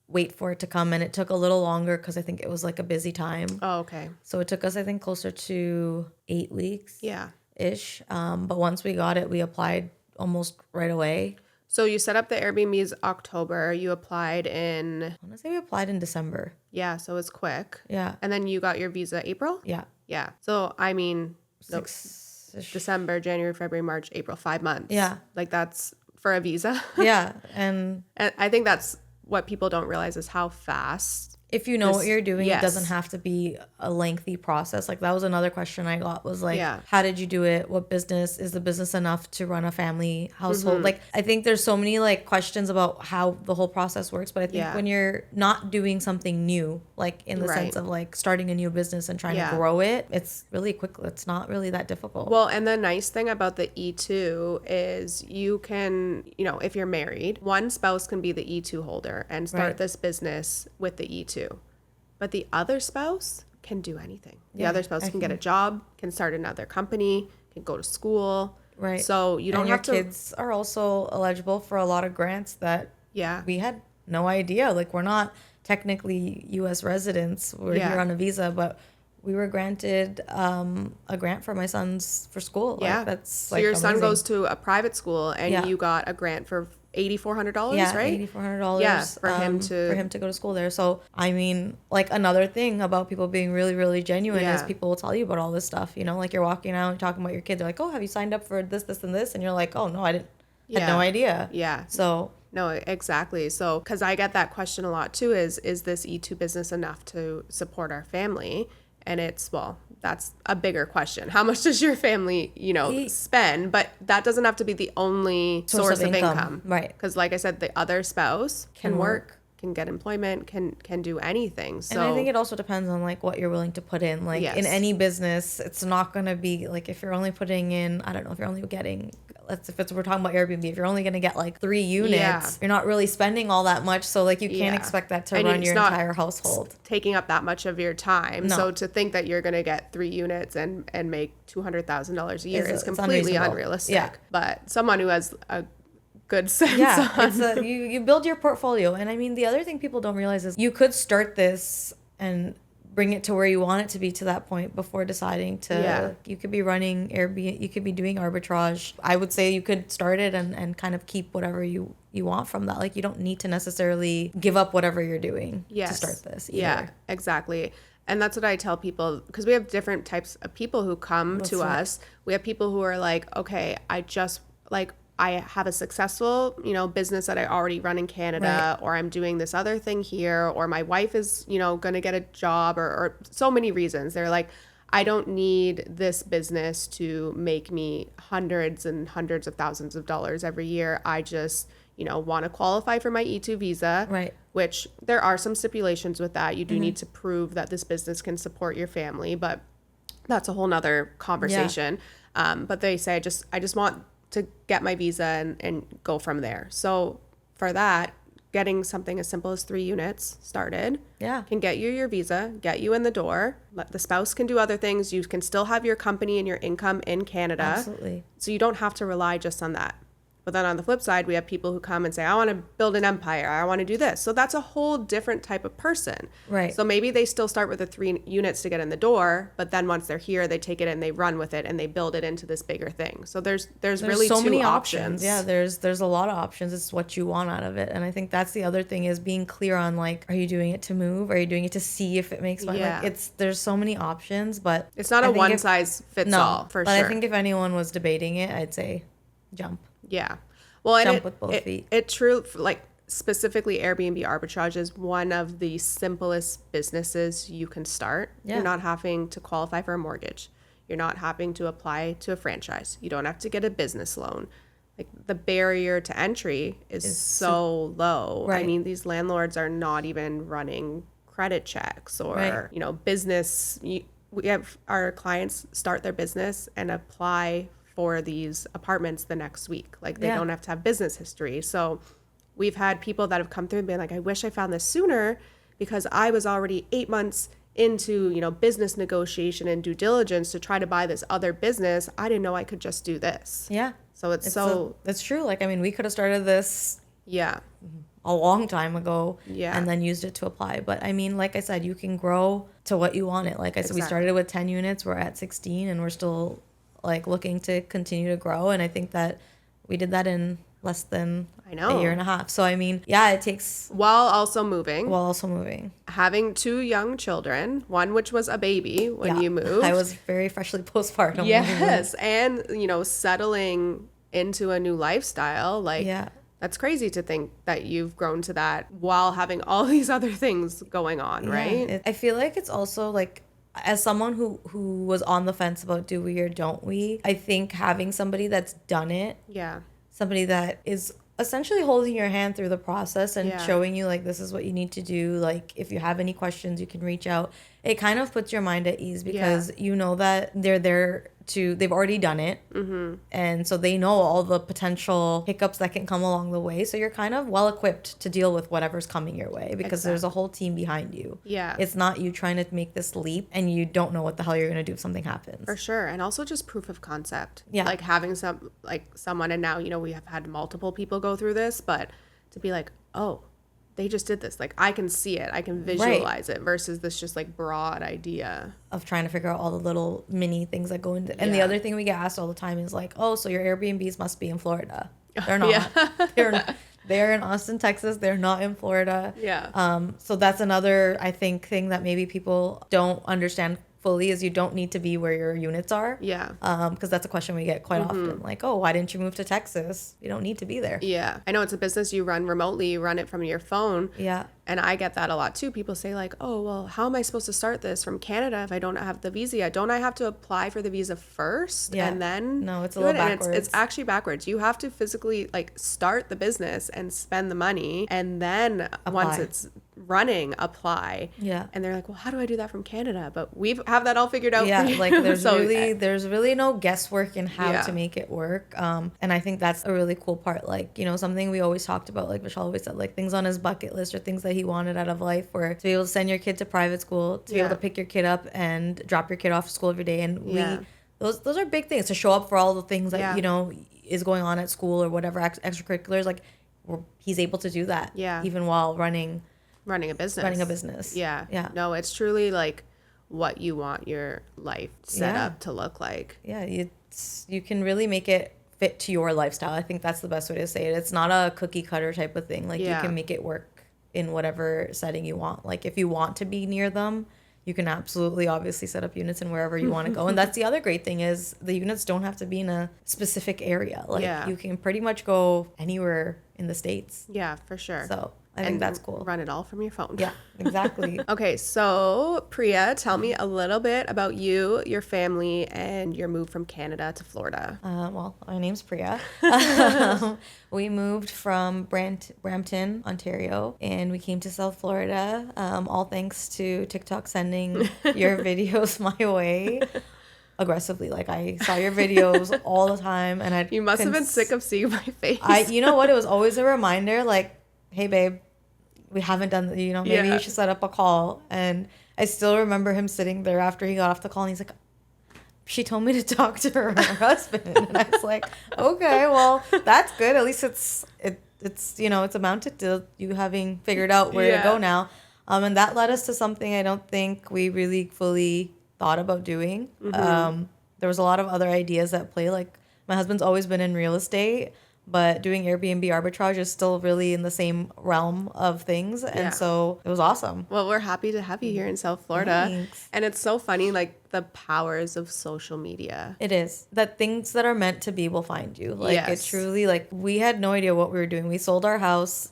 [SPEAKER 2] wait for it to come, and it took a little longer because I think it was like a busy time.
[SPEAKER 1] Oh, okay.
[SPEAKER 2] So it took us, I think, closer to 8 weeks.
[SPEAKER 1] Yeah.
[SPEAKER 2] Ish. But once we got it, we applied almost right away.
[SPEAKER 1] So you set up the Airbnbs October. You applied in...
[SPEAKER 2] I want to say we applied in December.
[SPEAKER 1] Yeah, so it's quick.
[SPEAKER 2] Yeah.
[SPEAKER 1] And then you got your visa April?
[SPEAKER 2] Yeah.
[SPEAKER 1] Yeah. So, I mean...
[SPEAKER 2] Six-ish.
[SPEAKER 1] December, January, February, March, April, 5 months.
[SPEAKER 2] Yeah.
[SPEAKER 1] Like, that's for a visa.
[SPEAKER 2] Yeah. And
[SPEAKER 1] I think that's what people don't realize is how fast.
[SPEAKER 2] If you know what you're doing,
[SPEAKER 1] yes.
[SPEAKER 2] It doesn't have to be a lengthy process. Like, that was another question I got was like,
[SPEAKER 1] Yeah.
[SPEAKER 2] How did you do it? What business? Is the business enough to run a family household?
[SPEAKER 1] Mm-hmm.
[SPEAKER 2] Like, I think there's so many like questions about how the whole process works. But I think when you're not doing something new, like in the sense of like starting a new business and trying to grow it, it's really quick. It's not really that difficult.
[SPEAKER 1] Well, and the nice thing about the E2 is you can, if you're married, one spouse can be the E2 holder and start this business with the E2. But the other spouse can do anything. The other spouse can get a job, can start another company, can go to school.
[SPEAKER 2] Right.
[SPEAKER 1] So you don't have to...
[SPEAKER 2] Your kids are also eligible for a lot of grants that we had no idea. Like, we're not technically U.S. residents. We're here on a visa, but we were granted a grant for my son's for school.
[SPEAKER 1] Yeah.
[SPEAKER 2] Like, that's
[SPEAKER 1] so your son goes to a private school and you got a grant for $8,400, right?
[SPEAKER 2] $8,400.
[SPEAKER 1] Yeah, for him to
[SPEAKER 2] go to school there. So, I mean, like, another thing about people being really, really genuine is people will tell you about all this stuff. Like, you're walking out and talking about your kid. They're like, oh, have you signed up for this, this, and this? And you're like, oh, no, I didn't. Had no idea.
[SPEAKER 1] Yeah.
[SPEAKER 2] So...
[SPEAKER 1] No, exactly. So, because I get that question a lot too, is this E2 business enough to support our family? And it's, well, that's a bigger question. How much does your family, spend? But that doesn't have to be the only source of income.
[SPEAKER 2] Right.
[SPEAKER 1] Because like I said, the other spouse can work, can get employment, can do anything. So,
[SPEAKER 2] and I think it also depends on like what you're willing to put in. Like in any business, it's not going to be like if you're only putting in, I don't know, if you're only getting, we're talking about Airbnb, if you're only going to get like 3 units, you're not really spending all that much. So like you can't expect that to run your entire household.
[SPEAKER 1] Taking up that much of your time. No. So to think that you're going to get 3 units and make $200,000 a year is completely unrealistic.
[SPEAKER 2] Yeah.
[SPEAKER 1] But someone who has a good sense
[SPEAKER 2] on. You build your portfolio. And I mean, the other thing people don't realize is you could start this and bring it to where you want it to be to that point before deciding to you could be running Airbnb, you could be doing arbitrage. I would say you could start it and kind of keep whatever you want from that. Like, you don't need to necessarily give up whatever you're doing to start this either.
[SPEAKER 1] Yeah, exactly. And that's what I tell people, because we have different types of people who come to us. We have people who are like, okay, I just like I have a successful, business that I already run in Canada, or I'm doing this other thing here, or my wife is, going to get a job, or so many reasons. They're like, I don't need this business to make me hundreds and hundreds of thousands of dollars every year. I just, want to qualify for my E2 visa,
[SPEAKER 2] Right.
[SPEAKER 1] which there are some stipulations with that. You do need to prove that this business can support your family, but that's a whole nother conversation. But they say, I just want to get my visa and go from there. So for that, getting something as simple as 3 units started can get you your visa, get you in the door. The spouse can do other things. You can still have your company and your income in Canada.
[SPEAKER 2] Absolutely.
[SPEAKER 1] So you don't have to rely just on that. But then on the flip side, we have people who come and say, I want to build an empire. I want to do this. So that's a whole different type of person.
[SPEAKER 2] Right.
[SPEAKER 1] So maybe they still start with the 3 units to get in the door, but then once they're here, they take it and they run with it and they build it into this bigger thing. So there's really
[SPEAKER 2] so
[SPEAKER 1] 2
[SPEAKER 2] many
[SPEAKER 1] options.
[SPEAKER 2] Yeah, there's a lot of options. It's what you want out of it. And I think that's the other thing is being clear on like, are you doing it to move? Are you doing it to see if it makes money?
[SPEAKER 1] Yeah.
[SPEAKER 2] Like there's so many options, but
[SPEAKER 1] It's not a one size fits all for
[SPEAKER 2] but
[SPEAKER 1] sure.
[SPEAKER 2] I think if anyone was debating it, I'd say jump.
[SPEAKER 1] Yeah. Well, and
[SPEAKER 2] Jump with both feet.
[SPEAKER 1] It true, like specifically Airbnb arbitrage is one of the simplest businesses you can start.
[SPEAKER 2] Yeah.
[SPEAKER 1] You're not having to qualify for a mortgage. You're not having to apply to a franchise. You don't have to get a business loan. Like the barrier to entry is so low.
[SPEAKER 2] Right.
[SPEAKER 1] I mean, these landlords are not even running credit checks or, business. We have our clients start their business and apply for these apartments the next week. Like they don't have to have business history. So we've had people that have come through and been like, I wish I found this sooner because I was already 8 months into, business negotiation and due diligence to try to buy this other business. I didn't know I could just do this.
[SPEAKER 2] Yeah.
[SPEAKER 1] So
[SPEAKER 2] that's true. Like, I mean, we could have started this a long time ago and then used it to apply. But I mean, like I said, you can grow to what you want it. Like I said, we started with 10 units. We're at 16 and we're still like looking to continue to grow. And I think that we did that in less than a year and a half. So I mean, it takes
[SPEAKER 1] while also moving, having 2 young children, one which was a baby when you moved.
[SPEAKER 2] I was very freshly postpartum.
[SPEAKER 1] Yes. And settling into a new lifestyle, like that's crazy to think that you've grown to that while having all these other things going on, right?
[SPEAKER 2] I feel like it's also like, as someone who was on the fence about do we or don't we, I think having somebody that's done it, somebody that is essentially holding your hand through the process and showing you like this is what you need to do, like if you have any questions you can reach out, it kind of puts your mind at ease because you know that they're there they've already done it, and so they know all the potential hiccups that can come along the way, so you're kind of well equipped to deal with whatever's coming your way because there's a whole team behind you. It's not you trying to make this leap and you don't know what the hell you're going to do if something happens.
[SPEAKER 1] For sure. And also just proof of concept, like having someone, and now we have had multiple people go through this, but to be like, oh, they just did this. Like, I can see it. I can visualize it versus this just like broad idea
[SPEAKER 2] of trying to figure out all the little mini things that go into. And the other thing we get asked all the time is like, oh, so your Airbnbs must be in Florida. They're not. They're in Austin, Texas. They're not in Florida. So that's another, I think, thing that maybe people don't understand fully is you don't need to be where your units are. Because that's a question we get quite often. Like, oh, why didn't you move to Texas? You don't need to be there.
[SPEAKER 1] I know it's a business you run remotely. You run it from your phone. And I get that a lot too. People say like, oh, well, how am I supposed to start this from Canada if I don't have the visa yet? Don't I have to apply for the visa first and then?
[SPEAKER 2] No, it's a little backwards.
[SPEAKER 1] It's actually backwards. You have to physically like start the business and spend the money and then once it's running, apply.
[SPEAKER 2] And
[SPEAKER 1] they're like, well, how do I do that from Canada? But we have that all figured out.
[SPEAKER 2] Like there's there's really no guesswork in how to make it work. And I think that's a really cool part. Like, something we always talked about, like Vishal always said, like things on his bucket list or things that he wanted out of life, or to be able to send your kid to private school, to be able to pick your kid up and drop your kid off to school every day. And those are big things, to show up for all the things that, is going on at school or whatever extracurriculars. Like he's able to do that even while running a business. No, it's truly like what you want your life set up to look like. You can really make it fit to your lifestyle. I think that's the best way to say it. It's not a cookie cutter type of thing. Like you can make it work in whatever setting you want. Like if you want to be near them, you can absolutely obviously set up units in wherever you want to go. And that's the other great thing is the units don't have to be in a specific area. Like you can pretty much go anywhere in the States.
[SPEAKER 1] Yeah, for sure.
[SPEAKER 2] So I think that's cool.
[SPEAKER 1] Run it all from your phone.
[SPEAKER 2] Yeah, exactly.
[SPEAKER 1] Okay, so Priya, tell me a little bit about you, your family, and your move from Canada to Florida.
[SPEAKER 2] Well, my name's Priya. We moved from Brampton, Ontario, and we came to South Florida, all thanks to TikTok sending your videos my way. Aggressively, like I saw your videos all the time, and
[SPEAKER 1] You must have been sick of seeing my face.
[SPEAKER 2] You know what? It was always a reminder, like, hey, babe, we haven't done, maybe you should set up a call. And I still remember him sitting there after he got off the call, and he's like, she told me to talk to her husband. And I was like, okay, well, that's good. At least it's it's amounted to you having figured out where to go now. And that led us to something I don't think we really fully thought about doing. There was a lot of other ideas at play. Like my husband's always been in real estate, but doing Airbnb arbitrage is still really in the same realm of things. And so it was awesome.
[SPEAKER 1] Well, we're happy to have you here in South Florida.
[SPEAKER 2] Thanks.
[SPEAKER 1] And it's so funny, like the powers of social media.
[SPEAKER 2] It is. That things that are meant to be will find you. Like it truly, like we had no idea what we were doing. We sold our house.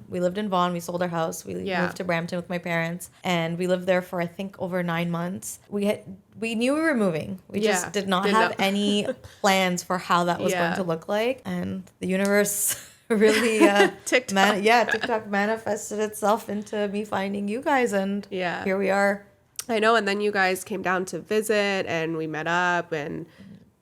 [SPEAKER 2] We lived in Vaughan. We sold our house. We moved to Brampton with my parents. And we lived there for, I think, over 9 months. We knew we were moving. We just did not have any plans for how that was going to look like. And the universe really TikTok manifested itself into me finding you guys, and here we are.
[SPEAKER 1] I know. And then you guys came down to visit and we met up, and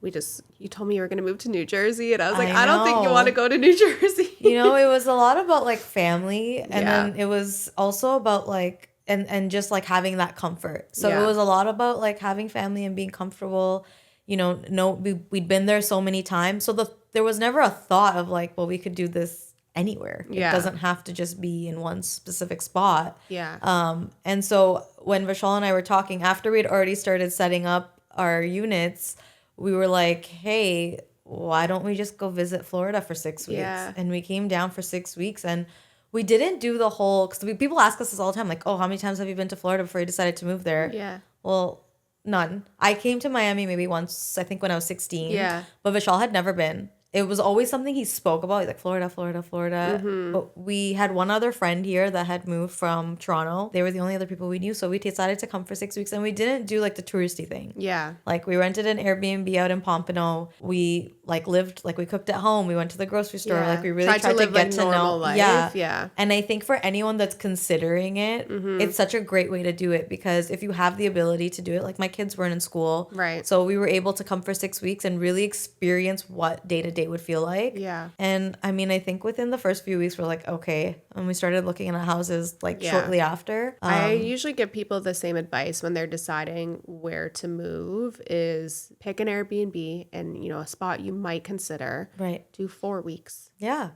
[SPEAKER 1] you told me you were going to move to New Jersey, and I was like, I don't think you want to go to New Jersey.
[SPEAKER 2] It was a lot about like family, and then it was also about like and just like having that comfort. So it was a lot about like having family and being comfortable. We'd been there so many times, so there was never a thought of like, well, we could do this anywhere. It doesn't have to just be in one specific spot. And so when Vishal and I were talking after we'd already started setting up our units, we were like, hey, why don't we just go visit Florida for 6 weeks? And we came down for 6 weeks, and we didn't do the whole, because people ask us this all the time, like, oh, how many times have you been to Florida before you decided to move there? Well, none. I came to Miami maybe once, I think when I was 16. But Vishal had never been. It was always something he spoke about. He's like, Florida, Florida, Florida. But we had one other friend here that had moved from Toronto. They were the only other people we knew. So we decided to come for 6 weeks. And we didn't do like the touristy thing. Like we rented an Airbnb out in Pompano. We like lived, like we cooked at home. We went to the grocery store. Like we really tried to get to know
[SPEAKER 1] life.
[SPEAKER 2] And I think for anyone that's considering it, it's such a great way to do it, because if you have the ability to do it, like my kids weren't in school. So we were able to come for 6 weeks and really experience what day-to-day would feel like. And I mean, I think within the first few weeks we're like, okay. And we started looking at houses like shortly after.
[SPEAKER 1] I usually give people the same advice when they're deciding where to move is pick an Airbnb and, a spot you might consider. Do 4 weeks. It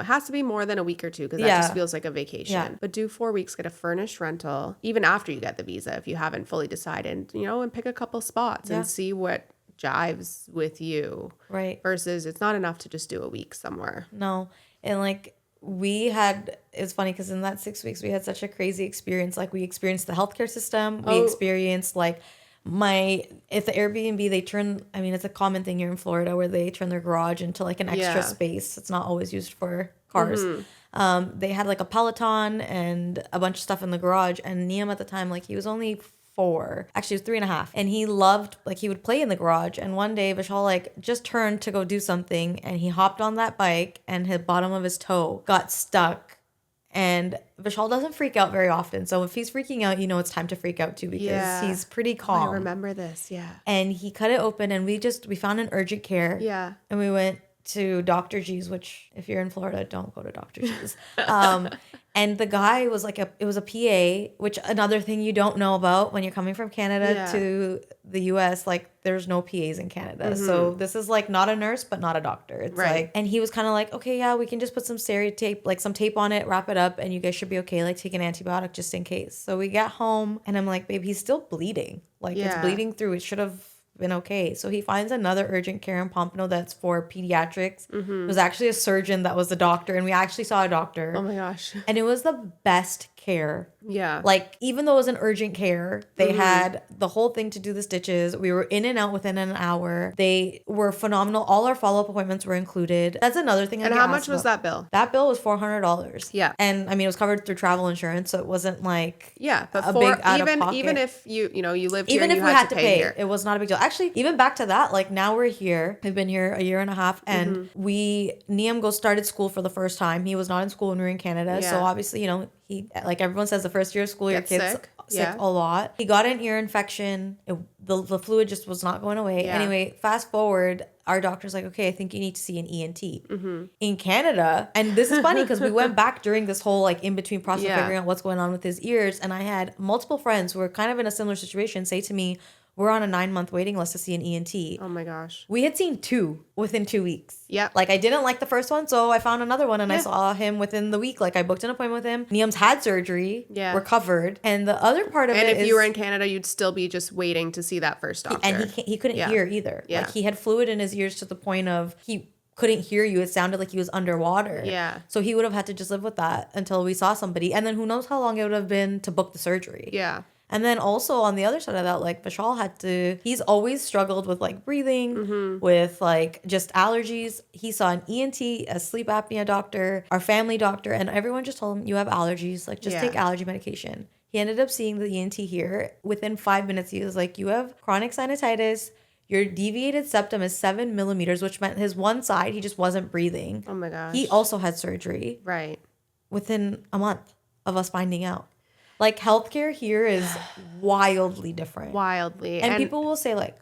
[SPEAKER 1] has to be more than a week or two, because that just feels like a vacation. But do 4 weeks, get a furnished rental, even after you get the visa, if you haven't fully decided, and pick a couple spots and see what jives with you, versus it's not enough to just do a week somewhere.
[SPEAKER 2] No. And like it's funny because in that 6 weeks we had such a crazy experience. Like we experienced the healthcare system. We experienced like at the Airbnb, it's a common thing here in Florida where they turn their garage into like an extra space. It's not always used for cars. They had like a Peloton and a bunch of stuff in the garage, and Liam at the time, like he was only 4. Actually, he was 3.5. And he loved, like, he would play in the garage. And one day, Vishal, like, just turned to go do something. And he hopped on that bike, and the bottom of his toe got stuck. And Vishal doesn't freak out very often. So if he's freaking out, it's time to freak out too, because he's pretty calm.
[SPEAKER 1] I remember this,
[SPEAKER 2] And he cut it open, and we found an urgent care. And we went to Dr. G's, which if you're in Florida, don't go to Dr. G's. And the guy was like it was a PA, which another thing you don't know about when you're coming from Canada to the US, like there's no PAs in Canada. So this is like not a nurse, but not a doctor. It's like, and he was kind of like, okay, we can just put some tape, like some tape on it, wrap it up, and you guys should be okay. Like take an antibiotic just in case. So we got home, and I'm like, babe, he's still bleeding. Like it's bleeding through. It should have been okay. So he finds another urgent care in Pompano that's for pediatrics. It was actually a surgeon that was the doctor, and we actually saw a doctor.
[SPEAKER 1] Oh my gosh.
[SPEAKER 2] And it was the best care
[SPEAKER 1] Yeah.
[SPEAKER 2] Like, even though it was an urgent care, they had the whole thing to do the stitches. We were in and out within an hour. They were phenomenal. All our follow-up appointments were included. That's another thing I
[SPEAKER 1] And
[SPEAKER 2] get
[SPEAKER 1] how
[SPEAKER 2] asked
[SPEAKER 1] much was
[SPEAKER 2] about.
[SPEAKER 1] that bill?
[SPEAKER 2] That bill was $400.
[SPEAKER 1] Yeah.
[SPEAKER 2] And I mean, it was covered through travel insurance, so it wasn't like
[SPEAKER 1] Yeah, but
[SPEAKER 2] a
[SPEAKER 1] for
[SPEAKER 2] big out of
[SPEAKER 1] even
[SPEAKER 2] pocket.
[SPEAKER 1] if you lived here
[SPEAKER 2] Even
[SPEAKER 1] and
[SPEAKER 2] if
[SPEAKER 1] you
[SPEAKER 2] we had to pay,
[SPEAKER 1] here.
[SPEAKER 2] it was not a big deal. Actually, even back to that, like now we're here. We've been here a year and a half, and Niam started school for the first time. He was not in school when we were in Canada, so
[SPEAKER 1] Yeah.
[SPEAKER 2] obviously, he, like everyone says, the first year of school, your
[SPEAKER 1] Get
[SPEAKER 2] kid's
[SPEAKER 1] sick.
[SPEAKER 2] sick
[SPEAKER 1] Yeah.
[SPEAKER 2] a lot. He got an ear infection. The fluid just was not going away.
[SPEAKER 1] Yeah.
[SPEAKER 2] Anyway, fast forward, our doctor's like, okay, I think you need to see an ENT. In Canada. And this is funny because we went back during this whole like in between process of figuring out what's going on with his ears. And I had multiple friends who were kind of in a similar situation say to me, we're on a 9-month waiting list to see an ENT.
[SPEAKER 1] Oh my gosh.
[SPEAKER 2] We had seen 2 within 2 weeks.
[SPEAKER 1] Yep.
[SPEAKER 2] Like I didn't like the first one, so I found another one and I saw him within the week. Like I booked an appointment with him. Niam's had surgery.
[SPEAKER 1] Yeah.
[SPEAKER 2] We're covered. And the other part of it is...
[SPEAKER 1] And if you were in Canada, you'd still be just waiting to see that first doctor.
[SPEAKER 2] And he couldn't hear either.
[SPEAKER 1] Yeah.
[SPEAKER 2] Like he had fluid in his ears to the point of he couldn't hear you. It sounded like he was underwater.
[SPEAKER 1] Yeah.
[SPEAKER 2] So he would have had to just live with that until we saw somebody. And then who knows how long it would have been to book the surgery.
[SPEAKER 1] Yeah.
[SPEAKER 2] And then also on the other side of that, like Vishal he's always struggled with like breathing, with like just allergies. He saw an ENT, a sleep apnea doctor, our family doctor, and everyone just told him, you have allergies, like just take allergy medication. He ended up seeing the ENT here. Within 5 minutes, he was like, you have chronic sinusitis. Your deviated septum is 7 millimeters, which meant his one side, he just wasn't breathing.
[SPEAKER 1] Oh my gosh.
[SPEAKER 2] He also had surgery.
[SPEAKER 1] Right.
[SPEAKER 2] Within a month of us finding out. Like healthcare here is wildly different.
[SPEAKER 1] Wildly.
[SPEAKER 2] And people will say like,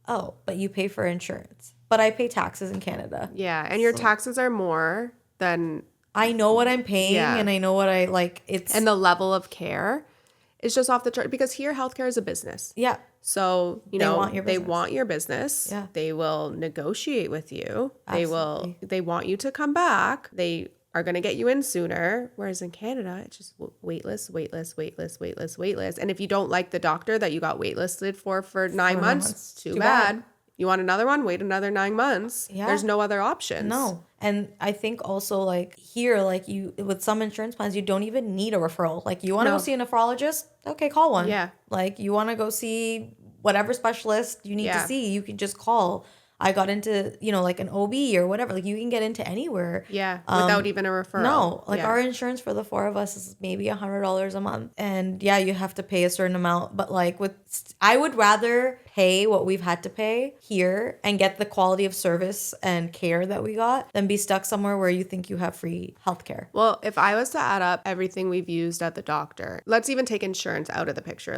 [SPEAKER 2] oh, but you pay for insurance. But I pay taxes in Canada.
[SPEAKER 1] Yeah. And your taxes are more than...
[SPEAKER 2] I know what I'm paying and I know what I like.
[SPEAKER 1] And the level of care is just off the chart because here healthcare is a business.
[SPEAKER 2] Yeah.
[SPEAKER 1] So,
[SPEAKER 2] they
[SPEAKER 1] want your business.
[SPEAKER 2] Yeah.
[SPEAKER 1] They will negotiate with you.
[SPEAKER 2] Absolutely.
[SPEAKER 1] They want you to come back. They are going to get you in sooner. Whereas in Canada, it's just waitlist. And if you don't like the doctor that you got waitlisted for 9 months, too bad. You want another one? Wait another 9 months.
[SPEAKER 2] Yeah.
[SPEAKER 1] There's no other options.
[SPEAKER 2] No. And I think also like here, like you, with some insurance plans, you don't even need a referral. Like you want to go see a nephrologist? Okay, call one.
[SPEAKER 1] Yeah.
[SPEAKER 2] Like you want to go see whatever specialist you need to see, you can just call. I got into, like an OB or whatever. Like you can get into anywhere.
[SPEAKER 1] Yeah. Without even a referral.
[SPEAKER 2] No. Like our insurance for the 4 of us is maybe $100 a month. And yeah, you have to pay a certain amount. But like I would rather pay what we've had to pay here and get the quality of service and care that we got than be stuck somewhere where you think you have free healthcare.
[SPEAKER 1] Well, if I was to add up everything we've used at the doctor, let's even take insurance out of the picture.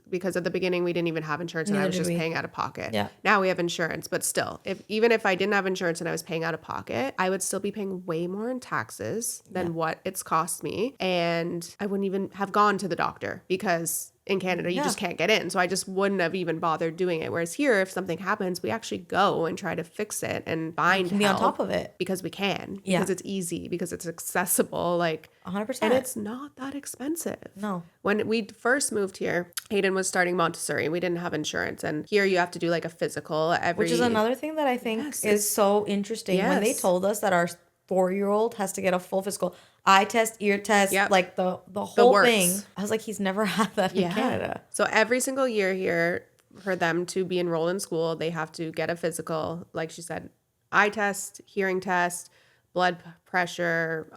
[SPEAKER 1] Because at the beginning we didn't even have insurance and I was just paying out of pocket.
[SPEAKER 2] Yeah.
[SPEAKER 1] Now we have insurance, but still, even if I didn't have insurance and I was paying out of pocket, I would still be paying way more in taxes than what it's cost me. And I wouldn't even have gone to the doctor because in Canada, you just can't get in. So I just wouldn't have even bothered doing it. Whereas here, if something happens, we actually go and try to fix it and find help.
[SPEAKER 2] Be on top of it.
[SPEAKER 1] Because we can.
[SPEAKER 2] Yeah.
[SPEAKER 1] Because it's easy. Because it's accessible. Like
[SPEAKER 2] 100%.
[SPEAKER 1] And it's not that expensive.
[SPEAKER 2] No.
[SPEAKER 1] When we first moved here, Hayden was starting Montessori. We didn't have insurance. And here you have to do like a physical every...
[SPEAKER 2] Which is another thing that I think is so interesting. When they told us that our 4-year-old has to get a full physical eye test, ear test, like the whole thing. I was like, he's never had that in Canada.
[SPEAKER 1] So every single year here, for them to be enrolled in school, they have to get a physical, like she said, eye test, hearing test, blood pressure,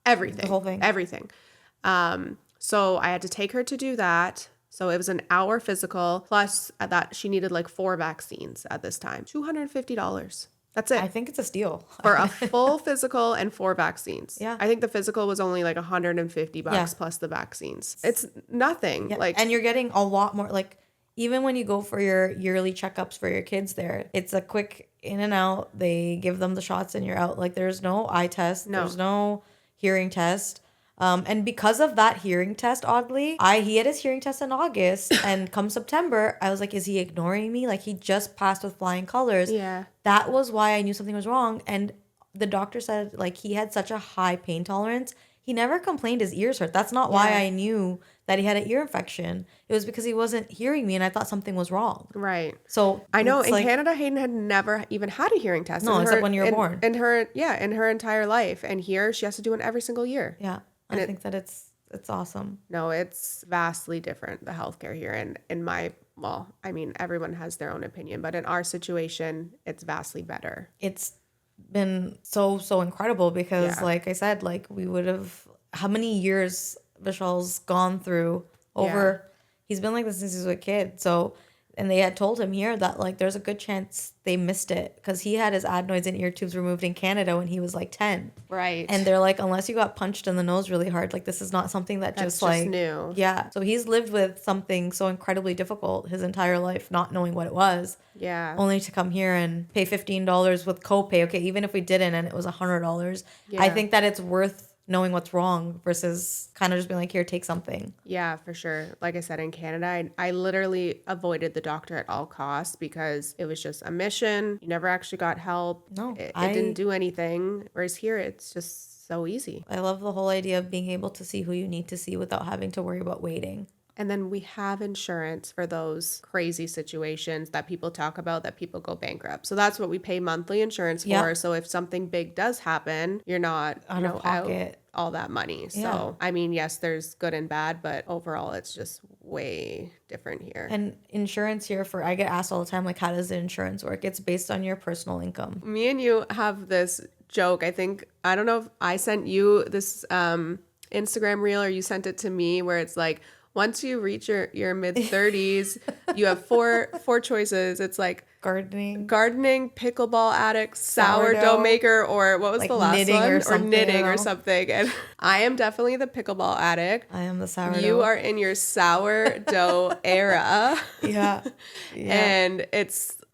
[SPEAKER 1] everything.
[SPEAKER 2] The whole thing.
[SPEAKER 1] Everything. So I had to take her to do that. So it was an hour physical, plus that she needed like 4 vaccines at this time. $250. That's it.
[SPEAKER 2] I think it's a steal.
[SPEAKER 1] For a full physical and 4 vaccines.
[SPEAKER 2] Yeah.
[SPEAKER 1] I think the physical was only like $150 plus the vaccines. It's nothing.
[SPEAKER 2] Yeah. And you're getting a lot more, like, even when you go for your yearly checkups for your kids there, it's a quick in and out. They give them the shots and you're out. Like, there's no eye test. No. There's no hearing test. And because of that hearing test, oddly, he had his hearing test in August, and come September, I was like, is he ignoring me? Like, he just passed with flying colors.
[SPEAKER 1] Yeah.
[SPEAKER 2] That was why I knew something was wrong. And the doctor said, like, he had such a high pain tolerance. He never complained his ears hurt. That's not why I knew that he had an ear infection. It was because he wasn't hearing me, and I thought something was wrong.
[SPEAKER 1] Right.
[SPEAKER 2] So
[SPEAKER 1] I know in Canada, Hayden had never even had a hearing test.
[SPEAKER 2] No, except when you were born.
[SPEAKER 1] In her entire life. And here, she has to do it every single year.
[SPEAKER 2] Yeah. I think that it's It's awesome.
[SPEAKER 1] No, it's vastly different, the healthcare here. And everyone has their own opinion, but in our situation, it's vastly better.
[SPEAKER 2] It's been so incredible because
[SPEAKER 1] Yeah.
[SPEAKER 2] like I said, like we would have, how many years Vishal's gone through over, he's been like this since he was a kid. So, and they had told him here that like there's a good chance they missed it because he had his adenoids and ear tubes removed in Canada when he was like 10.
[SPEAKER 1] Right.
[SPEAKER 2] And they're like, unless you got punched in the nose really hard, like this is not something that
[SPEAKER 1] That's
[SPEAKER 2] just like
[SPEAKER 1] new.
[SPEAKER 2] Yeah. So he's lived with something so incredibly difficult his entire life, not knowing what it was.
[SPEAKER 1] Yeah.
[SPEAKER 2] Only to come here and pay $15 with copay. Okay, even if we didn't and it was $100,
[SPEAKER 1] Yeah.
[SPEAKER 2] I think that it's worth knowing what's wrong versus kind of just being like, here, take something.
[SPEAKER 1] Yeah, for sure. Like I said, in Canada, I literally avoided the doctor at all costs because it was just a mission. You never actually got help.
[SPEAKER 2] No,
[SPEAKER 1] It didn't do anything. Whereas here, it's just so easy.
[SPEAKER 2] I love the whole idea of being able to see who you need to see without having to worry about waiting.
[SPEAKER 1] And then we have insurance for those crazy situations that people talk about, that people go bankrupt. So that's what we pay monthly insurance for.
[SPEAKER 2] Yep.
[SPEAKER 1] So if something big does happen, you're not
[SPEAKER 2] Out of pocket.
[SPEAKER 1] out all that money.
[SPEAKER 2] Yeah.
[SPEAKER 1] So, I mean, yes, there's good and bad, but overall, it's just way different here.
[SPEAKER 2] And insurance here I get asked all the time, like, how does the insurance work? It's based on your personal income.
[SPEAKER 1] Me and you have this joke. I don't know if I sent you this Instagram reel or you sent it to me, where it's like, once you reach your mid 30s, you have four choices. It's like
[SPEAKER 2] Gardening,
[SPEAKER 1] pickleball addict, sourdough maker, or what was
[SPEAKER 2] like
[SPEAKER 1] the last
[SPEAKER 2] knitting
[SPEAKER 1] one?
[SPEAKER 2] or something,
[SPEAKER 1] knitting
[SPEAKER 2] I
[SPEAKER 1] or
[SPEAKER 2] don't know.
[SPEAKER 1] something. And I am definitely the pickleball addict.
[SPEAKER 2] I am the sourdough.
[SPEAKER 1] You are in your sourdough era.
[SPEAKER 2] Yeah.
[SPEAKER 1] And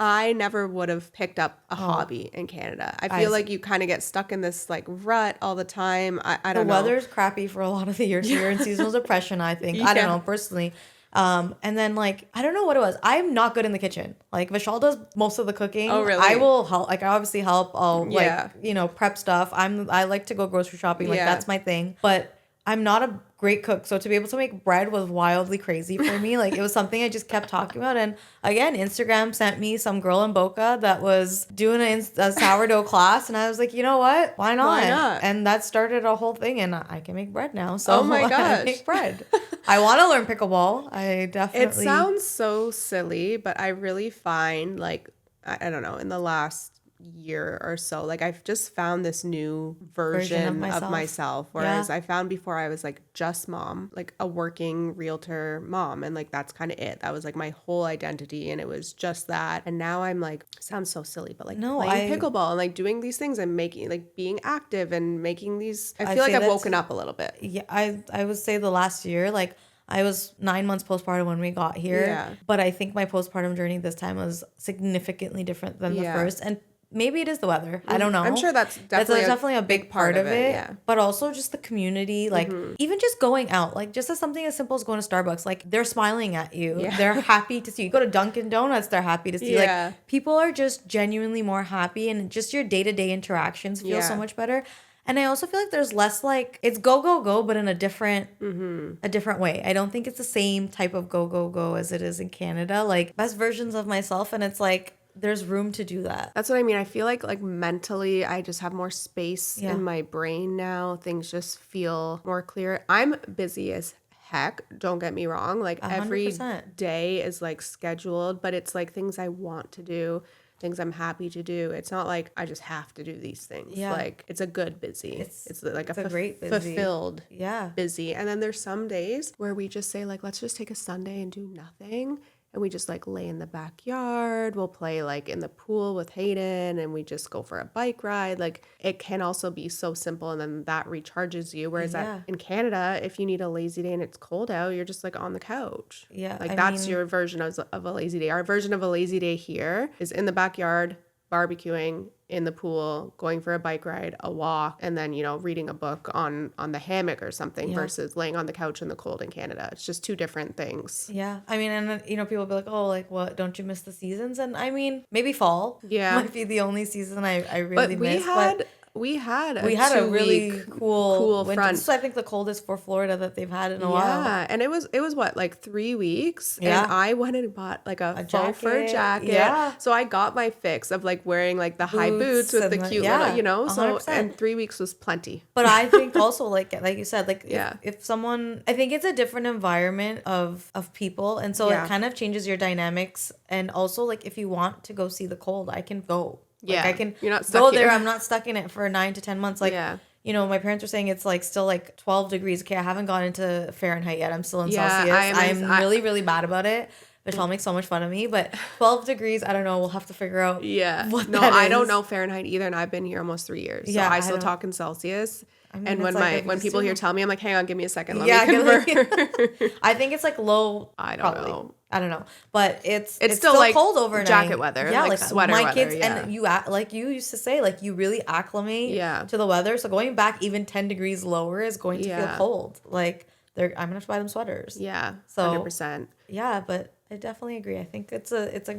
[SPEAKER 1] I never would have picked up a hobby in Canada. I feel like you kind of get stuck in this like rut all the time. I don't know.
[SPEAKER 2] The weather's crappy for a lot of the years. So you're in seasonal depression, I think. I don't know, personally. And then like, I don't know what it was. I'm not good in the kitchen. Like Vishal does most of the cooking.
[SPEAKER 1] Oh, really?
[SPEAKER 2] I will help. Like I obviously help. I'll
[SPEAKER 1] Yeah.
[SPEAKER 2] like, prep stuff. I like to go grocery shopping. Like
[SPEAKER 1] Yeah.
[SPEAKER 2] that's my thing. But I'm not a great cook. So to be able to make bread was wildly crazy for me. Like it was something I just kept talking about. And again, Instagram sent me some girl in Boca that was doing a sourdough class. And I was like, you know what? Why not?
[SPEAKER 1] Why not?
[SPEAKER 2] And that started a whole thing. And I can make bread now. So
[SPEAKER 1] Oh my
[SPEAKER 2] I
[SPEAKER 1] gosh.
[SPEAKER 2] make bread. I want to learn pickleball. I definitely.
[SPEAKER 1] It sounds so silly, but I really find like, I don't know, in the last year or so, like I've just found this new version of myself. Whereas I found before I was like just mom, like a working realtor mom. And like, that's kind of it. That was like my whole identity. And it was just that. And now I'm like, sounds so silly, but like playing pickleball and like doing these things and making like being active and making these, I feel like I've woken up a little bit.
[SPEAKER 2] Yeah. I would say the last year, like I was 9 months postpartum when we got here.
[SPEAKER 1] Yeah.
[SPEAKER 2] But I think my postpartum journey this time was significantly different than the first. And maybe it is the weather. I don't know.
[SPEAKER 1] I'm sure that's definitely
[SPEAKER 2] a big part of it.
[SPEAKER 1] Yeah.
[SPEAKER 2] But also just the community, like even just going out, like just as something as simple as going to Starbucks, like they're smiling at you.
[SPEAKER 1] Yeah.
[SPEAKER 2] They're happy to see you. You go to Dunkin' Donuts, they're happy to see you.
[SPEAKER 1] Yeah.
[SPEAKER 2] Like people are just genuinely more happy, and just your day-to-day interactions feel so much better. And I also feel like there's less like it's go, but in a different way. I don't think it's the same type of go as it is in Canada. Like best versions of myself, and it's like there's room to do that.
[SPEAKER 1] That's what I mean. I feel like mentally, I just have more space in my brain now. Things just feel more clear. I'm busy as heck. Don't get me wrong. Like
[SPEAKER 2] 100%.
[SPEAKER 1] every day is like scheduled, but it's like things I want to do, things I'm happy to do. It's not like I just have to do these things.
[SPEAKER 2] Yeah.
[SPEAKER 1] Like it's a good busy. It's like a
[SPEAKER 2] great busy.
[SPEAKER 1] fulfilled
[SPEAKER 2] Yeah.
[SPEAKER 1] busy. And then there's some days where we just say like, let's just take a Sunday and do nothing. And we just like lay in the backyard. We'll play like in the pool with Hayden, and we just go for a bike ride. Like it can also be so simple, and then that recharges you. Whereas in Canada, if you need a lazy day and it's cold out, you're just like on the couch.
[SPEAKER 2] Yeah.
[SPEAKER 1] Like that's your version of a lazy day. Our version of a lazy day here is in the backyard, barbecuing, in the pool, going for a bike ride, a walk, and then, reading a book on the hammock or something versus laying on the couch in the cold in Canada. It's just two different things.
[SPEAKER 2] Yeah. I mean, and people be like, oh, like what, don't you miss the seasons? And I mean, maybe fall
[SPEAKER 1] Yeah.
[SPEAKER 2] might be the only season I really miss.
[SPEAKER 1] But we had
[SPEAKER 2] We had a
[SPEAKER 1] 2
[SPEAKER 2] really
[SPEAKER 1] week
[SPEAKER 2] cool winter.
[SPEAKER 1] front.
[SPEAKER 2] This is, I think, the coldest for Florida that they've had in a while.
[SPEAKER 1] Yeah, and it was what, like 3 weeks,
[SPEAKER 2] Yeah.
[SPEAKER 1] and I went and bought like a faux fur
[SPEAKER 2] jacket.
[SPEAKER 1] jacket.
[SPEAKER 2] Yeah.
[SPEAKER 1] So I got my fix of like wearing like the high boots with the
[SPEAKER 2] and
[SPEAKER 1] cute
[SPEAKER 2] yeah,
[SPEAKER 1] little, you know. So
[SPEAKER 2] 100%.
[SPEAKER 1] and 3 weeks was plenty.
[SPEAKER 2] But I think also like you said, like
[SPEAKER 1] Yeah.
[SPEAKER 2] if someone, I think it's a different environment of people, and so
[SPEAKER 1] Yeah.
[SPEAKER 2] it kind of changes your dynamics. And also like if you want to go see the cold, I can go.
[SPEAKER 1] Yeah.
[SPEAKER 2] Like I can
[SPEAKER 1] You're not
[SPEAKER 2] go
[SPEAKER 1] stuck
[SPEAKER 2] there.
[SPEAKER 1] here.
[SPEAKER 2] I'm not stuck in it for 9 to 10 months. Like
[SPEAKER 1] Yeah.
[SPEAKER 2] you know, my parents were saying it's like still like 12 degrees. Okay, I haven't gone into Fahrenheit yet. I'm still in
[SPEAKER 1] Yeah,
[SPEAKER 2] Celsius. I'm really, really bad about it. Michelle makes so much fun of me, but 12 degrees, I don't know. We'll have to figure out
[SPEAKER 1] Yeah.
[SPEAKER 2] what
[SPEAKER 1] No,
[SPEAKER 2] that
[SPEAKER 1] I don't
[SPEAKER 2] is.
[SPEAKER 1] know Fahrenheit either, and I've been here almost 3 years. So
[SPEAKER 2] Yeah,
[SPEAKER 1] I
[SPEAKER 2] I
[SPEAKER 1] still
[SPEAKER 2] don't-
[SPEAKER 1] talk in Celsius.
[SPEAKER 2] I mean,
[SPEAKER 1] And
[SPEAKER 2] it's
[SPEAKER 1] when
[SPEAKER 2] like,
[SPEAKER 1] when people here tell me, I'm like, hang on, give me a second. Let
[SPEAKER 2] Yeah,
[SPEAKER 1] me convert.
[SPEAKER 2] I think it's like low.
[SPEAKER 1] I don't
[SPEAKER 2] probably.
[SPEAKER 1] know.
[SPEAKER 2] I don't know, but it's
[SPEAKER 1] still, like,
[SPEAKER 2] cold overnight.
[SPEAKER 1] jacket weather,
[SPEAKER 2] Yeah,
[SPEAKER 1] like sweater
[SPEAKER 2] my
[SPEAKER 1] weather,
[SPEAKER 2] kids
[SPEAKER 1] yeah.
[SPEAKER 2] and you like you used to say, like you really acclimate
[SPEAKER 1] Yeah.
[SPEAKER 2] to the weather. So going back even 10 degrees lower is going to feel
[SPEAKER 1] Yeah.
[SPEAKER 2] cold. Like I'm gonna have to buy them sweaters.
[SPEAKER 1] Yeah,
[SPEAKER 2] So
[SPEAKER 1] 100%.
[SPEAKER 2] Yeah, but I definitely agree. I think it's a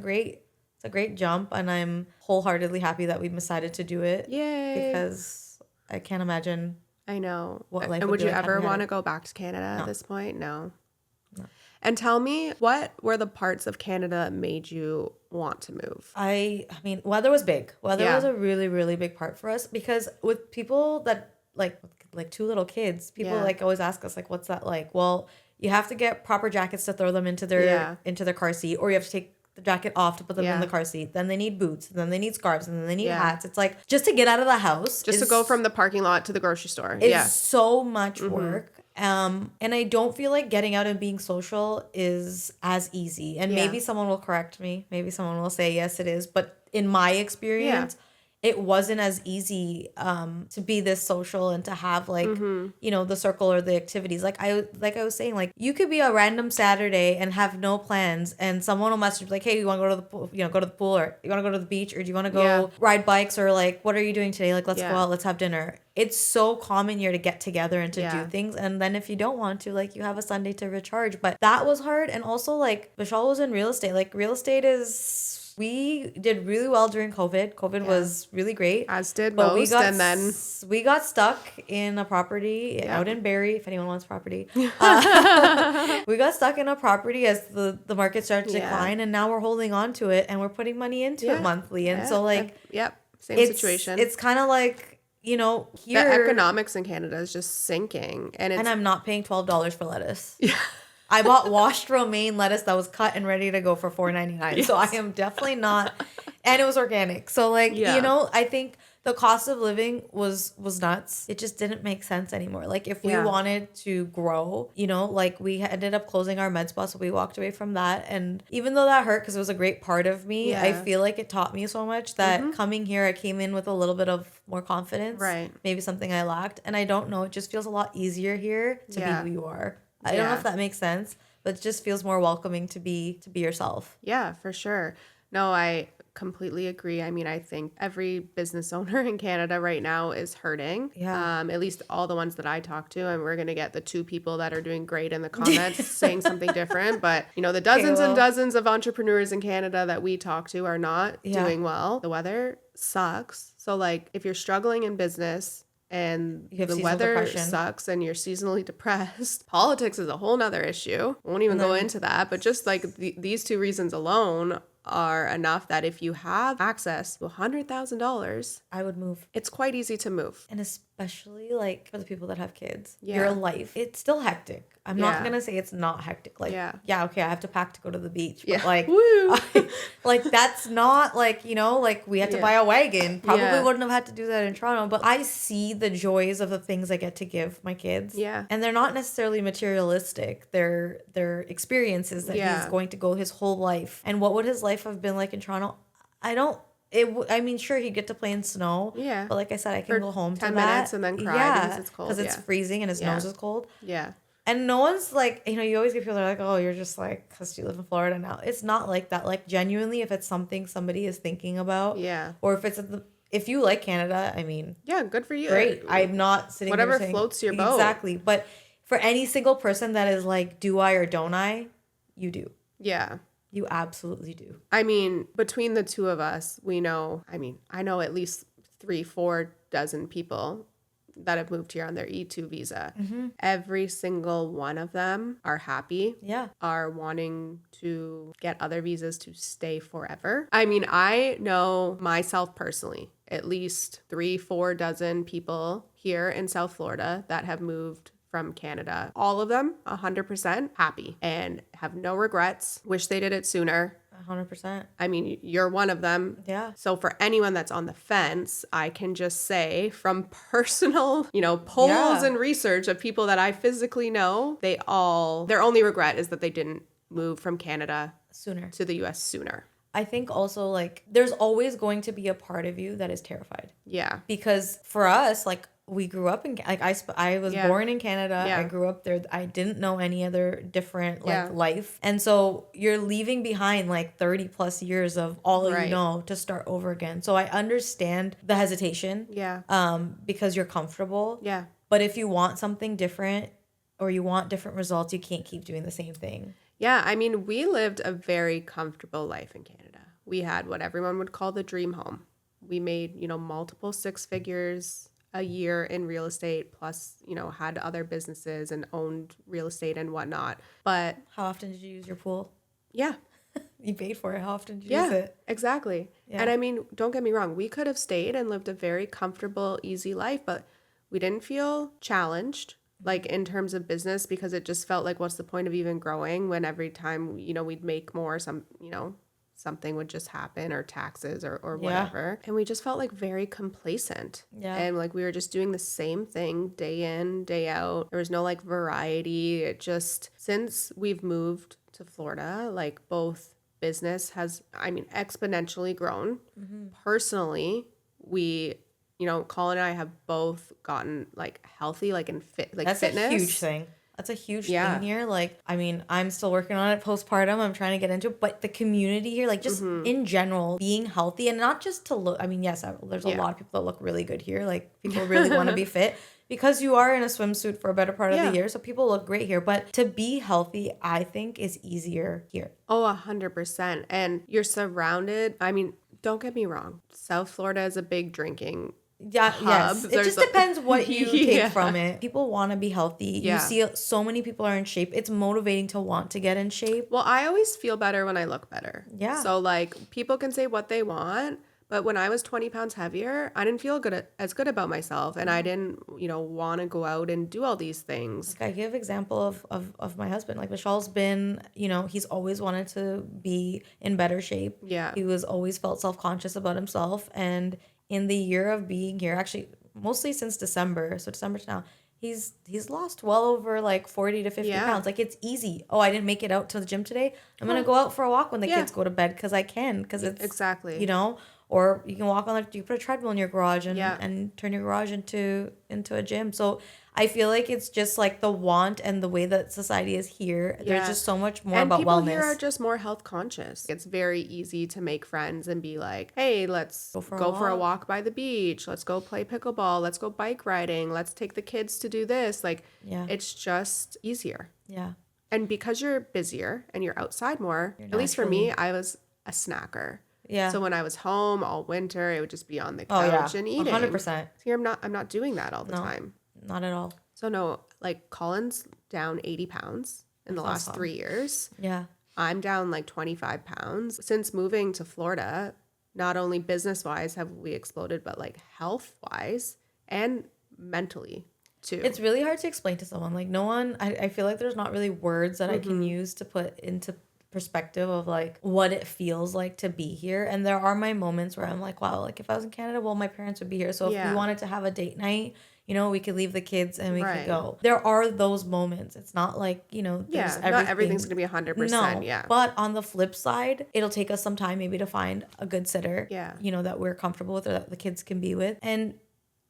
[SPEAKER 2] great jump, and I'm wholeheartedly happy that we decided to do it.
[SPEAKER 1] Yay.
[SPEAKER 2] Because I can't imagine.
[SPEAKER 1] I know.
[SPEAKER 2] What life
[SPEAKER 1] and
[SPEAKER 2] would
[SPEAKER 1] would
[SPEAKER 2] be
[SPEAKER 1] you
[SPEAKER 2] like
[SPEAKER 1] ever
[SPEAKER 2] having had
[SPEAKER 1] want to
[SPEAKER 2] it.
[SPEAKER 1] go back to Canada
[SPEAKER 2] No.
[SPEAKER 1] at this point? No.
[SPEAKER 2] No.
[SPEAKER 1] And tell me, what were the parts of Canada that made you want to move?
[SPEAKER 2] I mean, weather was big. Weather
[SPEAKER 1] Yeah.
[SPEAKER 2] was a really, really big part for us because with people that like 2 little kids, people
[SPEAKER 1] Yeah.
[SPEAKER 2] like always ask us like, what's that like? Well, you have to get proper jackets to throw them into
[SPEAKER 1] Yeah.
[SPEAKER 2] their car seat, or you have to take the jacket off to put them in
[SPEAKER 1] Yeah.
[SPEAKER 2] the car seat. Then they need boots, and then they need scarves, and then they need
[SPEAKER 1] Yeah.
[SPEAKER 2] hats. It's like just to get out of the house.
[SPEAKER 1] Just to go from the parking lot to the grocery store.
[SPEAKER 2] It's
[SPEAKER 1] Yeah.
[SPEAKER 2] so much work. And I don't feel like getting out and being social is as easy. And
[SPEAKER 1] Yeah.
[SPEAKER 2] maybe someone will correct me. Maybe someone will say, yes, it is. But in my experience, it wasn't as easy to be this social and to have like, you know, the circle or the activities. Like I was saying, like you could be a random Saturday and have no plans, and someone will message like, hey, you want to go to the pool, go to the pool, or you want to go to the beach, or do you want to go
[SPEAKER 1] Yeah.
[SPEAKER 2] ride bikes, or like, what are you doing today? Like, let's
[SPEAKER 1] Yeah.
[SPEAKER 2] go out, let's have dinner. It's so common here to get together and to
[SPEAKER 1] Yeah.
[SPEAKER 2] do things. And then if you don't want to, like you have a Sunday to recharge. But that was hard. And also like Vishal was in real estate. Like real estate we did really well during COVID. COVID was really great.
[SPEAKER 1] As did
[SPEAKER 2] But
[SPEAKER 1] most. And then
[SPEAKER 2] we got stuck in a property out in Barrie, if anyone wants property. We got stuck in a property as the market started to
[SPEAKER 1] Yeah.
[SPEAKER 2] decline, and now we're holding on to it and we're putting money into it monthly. And so like
[SPEAKER 1] yep, same
[SPEAKER 2] it's
[SPEAKER 1] situation.
[SPEAKER 2] It's kind of like, you know, here
[SPEAKER 1] the economics in Canada is just sinking, and
[SPEAKER 2] I'm not paying $12 for lettuce. Yeah. I bought washed romaine lettuce that was cut and ready to go for $4.99. So I am definitely not, and it was organic. So like, you know, I think the cost of living was nuts. It just didn't make sense anymore. Like if we wanted to grow, you know, like we ended up closing our med spa, so we walked away from that. And even though that hurt because it was a great part of me, I feel like it taught me so much that coming here, I came in with a little bit of more confidence.
[SPEAKER 1] Right.
[SPEAKER 2] Maybe something I lacked. And I don't know, it just feels a lot easier here to be who you are. I don't know if that makes sense, but it just feels more welcoming to be yourself.
[SPEAKER 1] Yeah, for sure. No, I completely agree. I mean, I think every business owner in Canada right now is hurting.
[SPEAKER 2] Yeah.
[SPEAKER 1] At least all the ones that I talk to, and we're going to get the 2 people that are doing great in the comments saying something different. But, you know, the dozens and dozens of entrepreneurs in Canada that we talk to are not doing well. The weather sucks. So, like, if you're struggling in business and
[SPEAKER 2] You have
[SPEAKER 1] the
[SPEAKER 2] seasonal
[SPEAKER 1] weather
[SPEAKER 2] depression.
[SPEAKER 1] sucks and you're seasonally depressed, politics is a whole nother issue. Won't even go into that. But just like these 2 reasons alone are enough that if you have access to $100,000,
[SPEAKER 2] I would move.
[SPEAKER 1] it's quite easy to move.
[SPEAKER 2] And especially like for the people that have kids,
[SPEAKER 1] Yeah.
[SPEAKER 2] your life, it's still hectic. I'm not
[SPEAKER 1] Yeah.
[SPEAKER 2] going to say it's not hectic. Like,
[SPEAKER 1] Yeah.
[SPEAKER 2] okay, I have to pack to go to the beach. But
[SPEAKER 1] Yeah.
[SPEAKER 2] like,
[SPEAKER 1] Woo.
[SPEAKER 2] like that's not like, you know, like we had to buy a wagon. Probably
[SPEAKER 1] Yeah.
[SPEAKER 2] wouldn't have had to do that in Toronto. But I see the joys of the things I get to give my kids.
[SPEAKER 1] Yeah.
[SPEAKER 2] And they're not necessarily materialistic. They're experiences that he's going to go his whole life. And what would his life have been like in Toronto? I mean, sure, he'd get to play in snow.
[SPEAKER 1] Yeah.
[SPEAKER 2] But like I said, I can
[SPEAKER 1] For
[SPEAKER 2] go home
[SPEAKER 1] 10
[SPEAKER 2] to that.
[SPEAKER 1] minutes and then cry because it's cold.
[SPEAKER 2] Because it's
[SPEAKER 1] Yeah.
[SPEAKER 2] freezing and his
[SPEAKER 1] Yeah.
[SPEAKER 2] nose is cold.
[SPEAKER 1] Yeah.
[SPEAKER 2] And no one's like, you know, you always get people that are like, oh, you're just like, because you live in Florida now. It's not like that. Like, genuinely, if it's something somebody is thinking about.
[SPEAKER 1] Yeah.
[SPEAKER 2] Or if it's if you like Canada, I mean,
[SPEAKER 1] Yeah, good for you.
[SPEAKER 2] great. I'm not sitting
[SPEAKER 1] Whatever
[SPEAKER 2] here saying,
[SPEAKER 1] floats your boat.
[SPEAKER 2] Exactly. But for any single person that is like, do I or don't I? You do.
[SPEAKER 1] Yeah.
[SPEAKER 2] You absolutely do.
[SPEAKER 1] I mean, between the 2 of us, we know, I know at least 3, 4 dozen people that have moved here on their E2 visa. Every single one of them are happy.
[SPEAKER 2] Yeah.
[SPEAKER 1] Are wanting to get other visas to stay forever. I mean, I know myself personally, at least 3-4 dozen people here in South Florida that have moved from Canada. All of them 100% happy and have no regrets. Wish they did it sooner.
[SPEAKER 2] 100%.
[SPEAKER 1] I mean, you're one of them.
[SPEAKER 2] Yeah.
[SPEAKER 1] So for anyone that's on the fence, I can just say from personal, polls and research of people that I physically know, their only regret is that they didn't move from Canada
[SPEAKER 2] Sooner.
[SPEAKER 1] to the US sooner.
[SPEAKER 2] I think also, like, there's always going to be a part of you that is terrified.
[SPEAKER 1] Yeah.
[SPEAKER 2] Because for us, like, we grew up in, like, I was born in Canada.
[SPEAKER 1] Yeah.
[SPEAKER 2] I grew up there. I didn't know any other different, like, life. And so you're leaving behind, like, 30 plus years of all you know to start over again. So I understand the hesitation.
[SPEAKER 1] Yeah.
[SPEAKER 2] Because you're comfortable.
[SPEAKER 1] Yeah.
[SPEAKER 2] But if you want something different or you want different results, you can't keep doing the same thing.
[SPEAKER 1] Yeah. I mean, we lived a very comfortable life in Canada. We had what everyone would call the dream home. We made, multiple 6 figures a year in real estate, plus, had other businesses and owned real estate and whatnot. But
[SPEAKER 2] how often did you use your pool?
[SPEAKER 1] Yeah.
[SPEAKER 2] You paid for it. How often did you use it?
[SPEAKER 1] Exactly. Yeah. And I mean, don't get me wrong. We could have stayed and lived a very comfortable, easy life, but we didn't feel challenged, like in terms of business, because it just felt like, what's the point of even growing when every time, we'd make more, something would just happen, or taxes or whatever. And we just felt like very complacent.
[SPEAKER 2] Yeah.
[SPEAKER 1] And like we were just doing the same thing day in, day out. There was no like variety. It just, since we've moved to Florida, like both business has, exponentially grown. Personally, we, Colin and I have both gotten like healthy, like in fitness.
[SPEAKER 2] That's a huge thing. That's a huge thing here. Like, I'm still working on it postpartum. I'm trying to get into it. But the community here, like just in general, being healthy and not just to look. Yes, there's a lot of people that look really good here. Like people really want to be fit because you are in a swimsuit for a better part of the year. So people look great here. But to be healthy, I think is easier here.
[SPEAKER 1] Oh, 100%. And you're surrounded. Don't get me wrong. South Florida is a big drinking
[SPEAKER 2] yes.
[SPEAKER 1] hub.
[SPEAKER 2] It just depends what you take from it. People want to be healthy.
[SPEAKER 1] Yeah.
[SPEAKER 2] You see so many people are in shape. It's motivating to want to get in shape.
[SPEAKER 1] Well, I always feel better when I look better.
[SPEAKER 2] Yeah.
[SPEAKER 1] So like people can say what they want, but when I was 20 pounds heavier, I didn't feel as good about myself, and I didn't, want to go out and do all these things.
[SPEAKER 2] Like I give example of my husband. Like Vishal's been, he's always wanted to be in better shape.
[SPEAKER 1] Yeah.
[SPEAKER 2] He was always felt self-conscious about himself, and in the year of being here, actually mostly since December, so December to now, he's lost well over like 40 to 50 pounds. Like it's easy. Oh, I didn't make it out to the gym today. I'm going to go out for a walk when the kids go to bed because I can, because it's
[SPEAKER 1] exactly,
[SPEAKER 2] or you can walk on you put a treadmill in your garage and turn your garage into a gym. So I feel like it's just like the want and the way that society is here. Yeah. There's just so much more about
[SPEAKER 1] people
[SPEAKER 2] wellness.
[SPEAKER 1] Here are just more health conscious. It's very easy to make friends and be like, hey, let's go for a walk by the beach. Let's go play pickleball. Let's go bike riding. Let's take the kids to do this. Like, it's just easier.
[SPEAKER 2] Yeah.
[SPEAKER 1] And because you're busier and you're outside more, at least for me, I was a snacker. Yeah. So when I was home all winter, it would just be on the couch and eating.
[SPEAKER 2] 100%.
[SPEAKER 1] Here I'm not doing that all the time.
[SPEAKER 2] Not at all.
[SPEAKER 1] So no, like Colin's down 80 pounds in the last 3 years.
[SPEAKER 2] Yeah.
[SPEAKER 1] I'm down like 25 pounds. Since moving to Florida, not only business-wise have we exploded, but like health-wise and mentally too.
[SPEAKER 2] It's really hard to explain to someone. Like no one, I feel like there's not really words that I can use to put into perspective of like what it feels like to be here. And there are my moments where I'm like, wow, like if I was in Canada, well, my parents would be here. So if we wanted to have a date night, we could leave the kids and we could go. There are those moments. It's not like, there's everything.
[SPEAKER 1] Not everything's going to be 100%.
[SPEAKER 2] No, but on the flip side, it'll take us some time maybe to find a good sitter, that we're comfortable with or that the kids can be with. And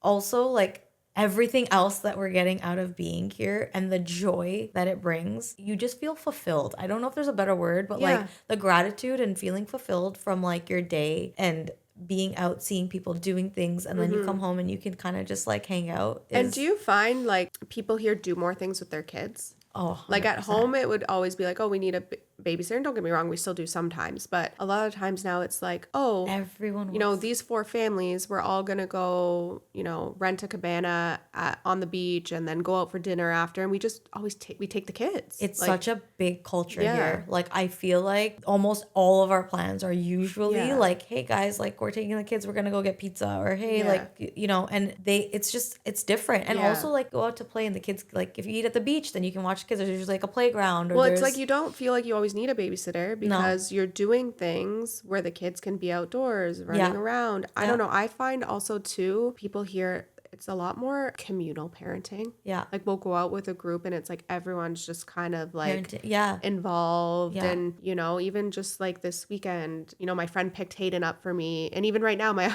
[SPEAKER 2] also like everything else that we're getting out of being here and the joy that it brings, you just feel fulfilled. I don't know if there's a better word, but like the gratitude and feeling fulfilled from like your day and being out, seeing people doing things, and then you come home and you can kind of just like hang out.
[SPEAKER 1] And do you find like people here do more things with their kids?
[SPEAKER 2] Oh, 100%.
[SPEAKER 1] Like at home, it would always be like, oh, we need babysitter. And don't get me wrong, we still do sometimes, but a lot of times now it's like, oh,
[SPEAKER 2] Everyone
[SPEAKER 1] you know,
[SPEAKER 2] wants.
[SPEAKER 1] these 4 families, we're all going to go, you know, rent a cabana on the beach and then go out for dinner after. And we just always we take the kids.
[SPEAKER 2] It's
[SPEAKER 1] like,
[SPEAKER 2] such a big culture
[SPEAKER 1] Yeah.
[SPEAKER 2] here. Like, I feel like almost all of our plans are usually
[SPEAKER 1] Yeah.
[SPEAKER 2] like, hey guys, like we're taking the kids, we're gonna go get pizza, or hey,
[SPEAKER 1] Yeah.
[SPEAKER 2] like, you know, and it's different. And
[SPEAKER 1] Yeah.
[SPEAKER 2] also like go out to play, and the kids, like if you eat at the beach, then you can watch kids. There's usually like a playground, or
[SPEAKER 1] Well,
[SPEAKER 2] there's
[SPEAKER 1] it's like you don't feel like you always need a babysitter because you're doing things where the kids can be outdoors, running
[SPEAKER 2] Yeah.
[SPEAKER 1] around. I
[SPEAKER 2] Yeah.
[SPEAKER 1] don't know. I find also too, people here, it's a lot more communal parenting.
[SPEAKER 2] Yeah.
[SPEAKER 1] Like we'll go out with a group and it's like everyone's just kind of like
[SPEAKER 2] Yeah.
[SPEAKER 1] involved.
[SPEAKER 2] Yeah.
[SPEAKER 1] And, you know, even just like this weekend, you know, my friend picked Hayden up for me. And even right now, my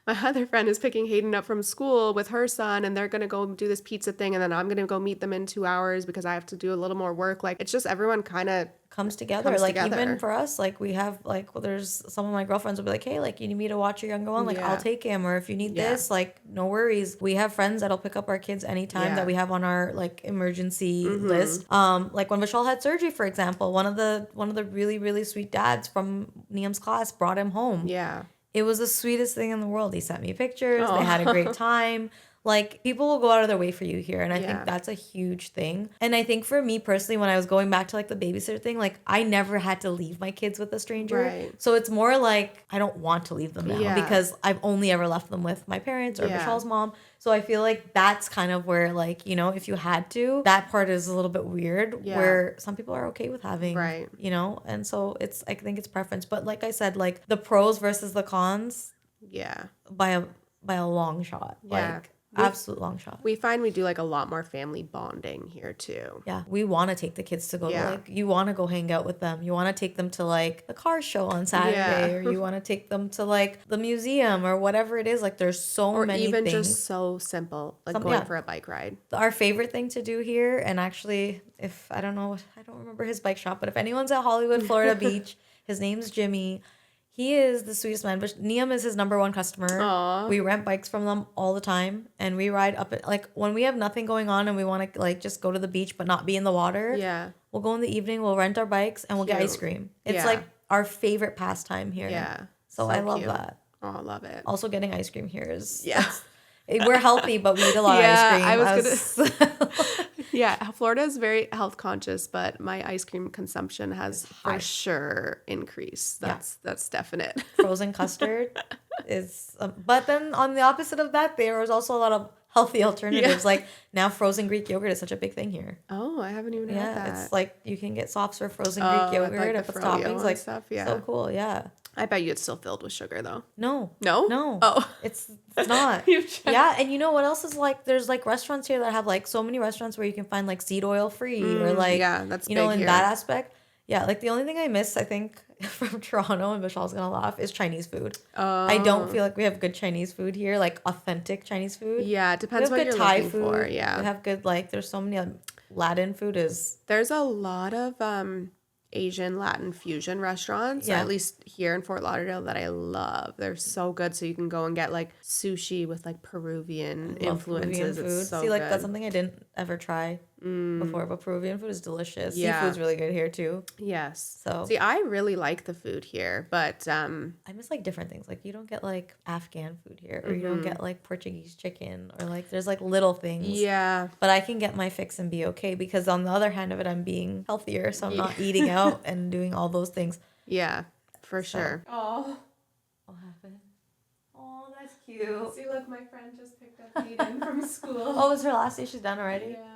[SPEAKER 1] other friend is picking Hayden up from school with her son, and they're going to go do this pizza thing. And then I'm going to go meet them in 2 hours because I have to do a little more work. Like it's just everyone kind of
[SPEAKER 2] comes together. Like even for us, like we have like, well, there's some of my girlfriends will be like, hey, like you need me to watch your younger one, like I'll take him, or if you need this, like no worries. We have friends that'll pick up our kids anytime that we have on our like emergency list. Like when Vishal had surgery, for example, one of the really, really sweet dads from Niam's class brought him home.
[SPEAKER 1] Yeah.
[SPEAKER 2] It was the sweetest thing in the world. He sent me pictures. They had a great time. Like, people will go out of their way for you here. And I think that's a huge thing. And I think for me personally, when I was going back to like the babysitter thing, like I never had to leave my kids with a stranger.
[SPEAKER 1] Right.
[SPEAKER 2] So it's more like I don't want to leave them now because I've only ever left them with my parents or Vishal's mom. So I feel like that's kind of where, like, you know, if you had to, that part is a little bit weird where some people are okay with having, you know, and so I think it's preference. But like I said, like the pros versus the cons.
[SPEAKER 1] Yeah.
[SPEAKER 2] By a long shot.
[SPEAKER 1] Yeah.
[SPEAKER 2] Like, absolute long shot.
[SPEAKER 1] We find we do like a lot more family bonding here too.
[SPEAKER 2] Yeah. We want to take the kids to go to like, you want to go hang out with them. You want to take them to like the car show on Saturday or you want to take them to like the museum or whatever it is. Like there's so many
[SPEAKER 1] even
[SPEAKER 2] things.
[SPEAKER 1] Just so simple, like going for a bike ride.
[SPEAKER 2] Our favorite thing to do here, and actually if I don't remember his bike shop, but if anyone's at Hollywood, Florida Beach, his name's Jimmy. He is the sweetest man. But Niam is his number one customer.
[SPEAKER 1] Aww.
[SPEAKER 2] We rent bikes from them all the time, and we ride up it like when we have nothing going on and we want to like just go to the beach but not be in the water.
[SPEAKER 1] Yeah,
[SPEAKER 2] we'll go in the evening. We'll rent our bikes and we'll get ice cream. It's like our favorite pastime here.
[SPEAKER 1] Yeah,
[SPEAKER 2] so I love that.
[SPEAKER 1] Oh, I love it.
[SPEAKER 2] Also, getting ice cream here is we're healthy, but we eat a lot of ice cream.
[SPEAKER 1] I was gonna. Yeah, Florida is very health conscious, but my ice cream consumption has for sure increased. That's definite.
[SPEAKER 2] Frozen custard is, but then on the opposite of that, there is also a lot of healthy alternatives. Like now, frozen Greek yogurt is such a big thing here.
[SPEAKER 1] Oh, I haven't even had that.
[SPEAKER 2] It's like you can get soft serve frozen Greek yogurt with toppings, like stuff. Yeah, so cool. Yeah.
[SPEAKER 1] I bet you it's still filled with sugar though.
[SPEAKER 2] No.
[SPEAKER 1] Oh,
[SPEAKER 2] it's not. Yeah, and you know what else is like? There's like restaurants here that have like so many restaurants where you can find like seed oil free or like
[SPEAKER 1] that's
[SPEAKER 2] you know in
[SPEAKER 1] here.
[SPEAKER 2] that aspect. Yeah, like the only thing I miss, I think, from Toronto, and Vishal's gonna laugh, is Chinese food. I don't feel like we have good Chinese food here, like authentic Chinese food.
[SPEAKER 1] Yeah, it depends what you're
[SPEAKER 2] Thai
[SPEAKER 1] looking
[SPEAKER 2] food.
[SPEAKER 1] for. Yeah,
[SPEAKER 2] we have good like. There's so many Latin food is.
[SPEAKER 1] There's a lot of Asian Latin fusion restaurants, at least here in Fort Lauderdale, that I love. They're so good. So you can go and get like sushi with like Peruvian influences.
[SPEAKER 2] Peruvian food.
[SPEAKER 1] It's so
[SPEAKER 2] See, like
[SPEAKER 1] good.
[SPEAKER 2] That's something I didn't ever try before, but Peruvian food is delicious. Seafood's really good here too.
[SPEAKER 1] Yes.
[SPEAKER 2] So
[SPEAKER 1] see, I really like the food here, but
[SPEAKER 2] I miss like different things. Like you don't get like Afghan food here, or you don't get like Portuguese chicken, or like there's like little things.
[SPEAKER 1] Yeah.
[SPEAKER 2] But I can get my fix and be okay because on the other hand of it, I'm being healthier, so I'm not eating out and doing all those things.
[SPEAKER 1] Yeah, for sure.
[SPEAKER 2] Oh, what happened? Oh, that's cute.
[SPEAKER 1] See, look, my friend just picked up Hayden from school.
[SPEAKER 2] Oh, is her last day? She's done already?
[SPEAKER 1] Yeah.